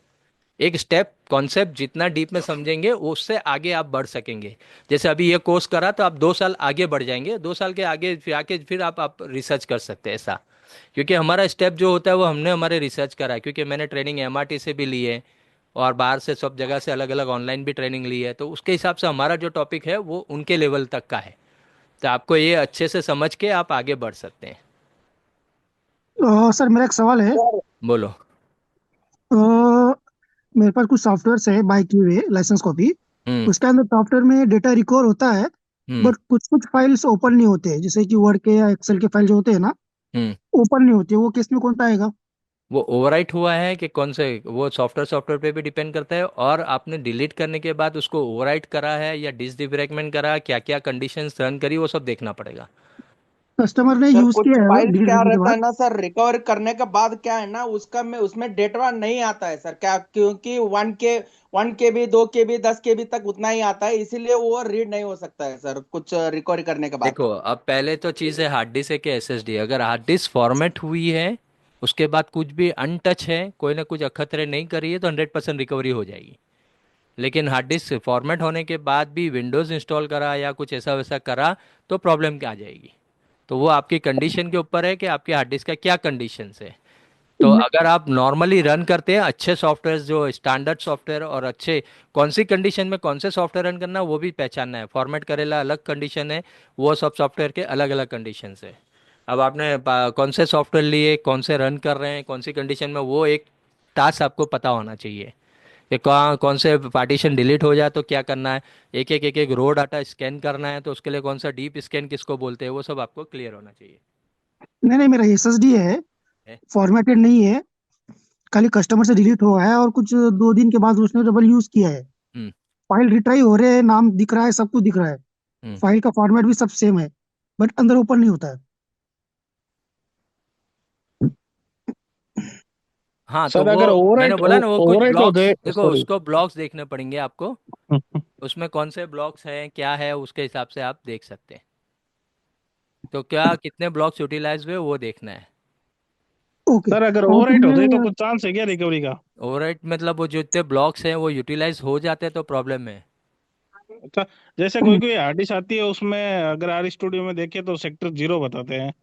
एक स्टेप कॉन्सेप्ट जितना डीप में समझेंगे उससे आगे आप बढ़ सकेंगे। जैसे अभी ये कोर्स करा तो आप 2 साल आगे बढ़ जाएंगे, 2 साल के आगे फिर आके फिर आप रिसर्च कर सकते हैं ऐसा। क्योंकि हमारा स्टेप जो होता है वो हमने हमारे रिसर्च करा है, क्योंकि मैंने ट्रेनिंग एमआरटी से भी ली है और बाहर से सब जगह से अलग अलग ऑनलाइन भी ट्रेनिंग ली है, तो उसके हिसाब से हमारा जो टॉपिक है वो उनके लेवल तक का है। तो आपको ये अच्छे से समझ के आप आगे बढ़ सकते हैं। सर मेरा एक सवाल है। बोलो। अ, मेरे पास कुछ सॉफ्टवेयर्स है बाय किए हुए लाइसेंस कॉपी। हम्म। उसके अंदर सॉफ्टवेयर में डेटा रिकवर होता है, हम्म। बट कुछ कुछ फाइल्स ओपन नहीं होते हैं, जैसे कि वर्ड के या एक्सेल के फाइल जो होते हैं ना, हम्म। ओपन नहीं होते। वो केस में कौन सा आएगा? वो ओवरराइट हुआ है कि कौन से, वो सॉफ्टवेयर पे भी डिपेंड करता है, और आपने डिलीट करने के बाद उसको ओवरराइट करा है या डिसडिफ्रैगमेंट करा, क्या क्या कंडीशंस रन करी, वो सब देखना पड़ेगा। कस्टमर ने सर यूज कुछ किया है फाइल्स डिलीट क्या करने के रहता है बाद। ना सर, रिकवर करने के बाद क्या है ना, उसका में उसमें डेटा नहीं आता है सर, क्या क्योंकि 1 KB 2 KB 10 KB तक उतना ही आता है, इसीलिए वो रीड नहीं हो सकता है सर कुछ रिकवरी करने के बाद। देखो, अब पहले तो चीज़ है हार्ड डिस्क है कि एसएसडी। अगर हार्ड डिस्क फॉर्मेट हुई है, उसके बाद कुछ भी अनटच है, कोई ना कुछ अखतरे नहीं करी है, तो 100% रिकवरी हो जाएगी। लेकिन हार्ड डिस्क फॉर्मेट होने के बाद भी विंडोज़ इंस्टॉल करा या कुछ ऐसा वैसा करा तो प्रॉब्लम क्या आ जाएगी। तो वो आपकी कंडीशन के ऊपर है कि आपके हार्ड डिस्क का क्या कंडीशन है। तो मैं अगर आप नॉर्मली रन करते हैं अच्छे सॉफ्टवेयर, जो स्टैंडर्ड सॉफ्टवेयर और अच्छे, कौन सी कंडीशन में कौन से सॉफ्टवेयर रन करना वो भी पहचानना है। फॉर्मेट करेला अलग कंडीशन है, वो सब सॉफ्टवेयर के अलग अलग कंडीशन है। अब आपने कौन से सॉफ्टवेयर लिए, कौन से रन कर रहे हैं, कौन सी कंडीशन में, वो एक टास्क आपको पता होना चाहिए कि कहाँ कौन से पार्टीशन डिलीट हो जाए तो क्या करना है, एक एक रो डाटा स्कैन करना है तो उसके लिए कौन सा डीप स्कैन किसको बोलते हैं, वो सब आपको क्लियर होना चाहिए। नहीं नहीं, मेरा एसएसडी है, है? फॉर्मेटेड नहीं है। खाली कस्टमर से डिलीट हुआ है और कुछ 2 दिन के बाद उसने डबल यूज किया है। हम्म। फाइल रिट्राई हो रहे हैं, नाम दिख रहा है, सब कुछ दिख रहा है, हम्म। फाइल का फॉर्मेट भी सब सेम है, बट अंदर ओपन नहीं होता है। हाँ, तो सर वो अगर मैंने ओवरराइट बोला ना, वो कुछ ओवरराइट हो ब्लॉक्स, जाए, देखो सॉरी। उसको ब्लॉक्स देखने पड़ेंगे आपको, उसमें कौन से ब्लॉक्स हैं क्या है, उसके हिसाब से आप देख सकते हैं। तो क्या कितने ब्लॉक्स यूटिलाइज हुए वो देखना है। ओके। सर अगर और फिर ओवरराइट हो जाए तो मैं कुछ चांस है क्या रिकवरी का? ओवरराइट मतलब वो जितने ब्लॉक्स हैं वो यूटिलाइज हो जाते हैं तो प्रॉब्लम है। अच्छा, जैसे कोई कोई हार्ड डिस्क आती है उसमें, अगर आर स्टूडियो में देखे तो सेक्टर 0 बताते हैं,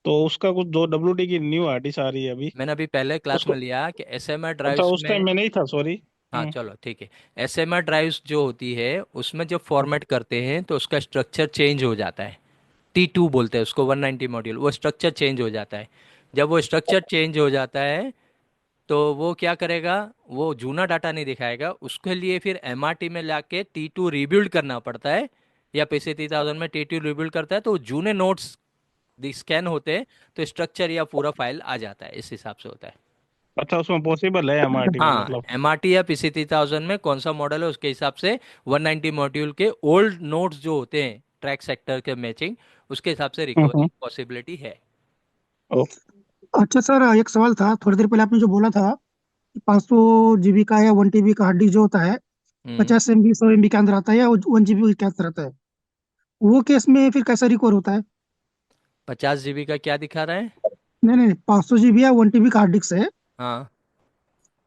तो उसका कुछ, दो डब्ल्यू डी की न्यू हार्ड डिस्क आ रही है अभी मैंने अभी पहले क्लास में उसको। लिया कि एसएमआर अच्छा, ड्राइव्स उस टाइम में, में नहीं था, सॉरी। हाँ चलो ठीक है, एसएमआर ड्राइव्स जो होती है उसमें जब फॉर्मेट करते हैं तो उसका स्ट्रक्चर चेंज हो जाता है। T2 बोलते हैं उसको, 190 मॉड्यूल, वो स्ट्रक्चर चेंज हो जाता है। जब वो स्ट्रक्चर चेंज हो जाता है तो वो क्या करेगा, वो जूना डाटा नहीं दिखाएगा, उसके लिए फिर एमआरटी में लाके T2 रिबिल्ड करना पड़ता है, या पीसी 3000 में T2 रिबिल्ड करता है तो जूने नोट्स स्कैन होते हैं, तो स्ट्रक्चर या पूरा फाइल आ जाता है, इस हिसाब से होता है। अच्छा, उसमें पॉसिबल है एमआरटी में हाँ, मतलब? एमआरटी या पीसी 3000 में कौन सा मॉडल है उसके हिसाब से 190 मॉड्यूल के ओल्ड नोट्स जो होते हैं ट्रैक सेक्टर के मैचिंग, उसके हिसाब से हम्म। रिकवरी पॉसिबिलिटी है। अच्छा सर, एक सवाल था। थोड़ी देर पहले आपने जो बोला था 500 जीबी का या 1 TB का हार्ड डिस्क जो होता है, हम्म। 50 MB 100 MB के अंदर आता है या 1 GB के अंदर आता है, वो केस में फिर कैसा रिकवर होता है? 50 GB का क्या दिखा रहा है? नहीं नहीं, 500 GB या 1 TB का हार्ड डिस्क है, हाँ।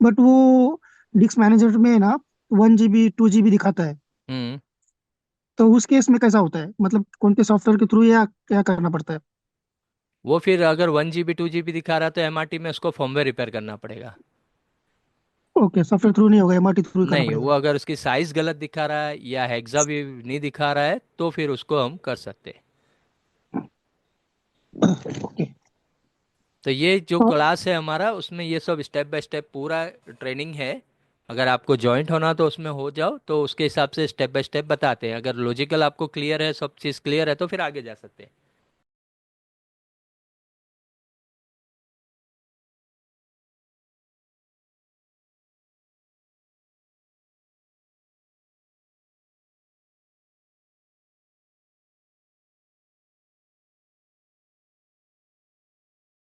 बट वो डिस्क मैनेजर में ना 1 GB 2 GB दिखाता है। हम्म। तो उस केस में कैसा होता है, मतलब कौन के सॉफ्टवेयर के थ्रू या क्या करना पड़ता है? वो फिर अगर 1 GB 2 GB दिखा रहा है तो एमआरटी में उसको फर्मवेयर रिपेयर करना पड़ेगा। ओके, सॉफ्टवेयर थ्रू नहीं होगा, MRT थ्रू ही करना नहीं, वो पड़ेगा। अगर उसकी साइज गलत दिखा रहा है या हेक्सा भी नहीं दिखा रहा है तो फिर उसको हम कर सकते हैं। ओके। तो ये जो हाँ, क्लास है हमारा, उसमें ये सब स्टेप बाय स्टेप पूरा ट्रेनिंग है। अगर आपको ज्वाइंट होना तो उसमें हो जाओ, तो उसके हिसाब से स्टेप बाय स्टेप बताते हैं। अगर लॉजिकल आपको क्लियर है, सब चीज़ क्लियर है, तो फिर आगे जा सकते हैं।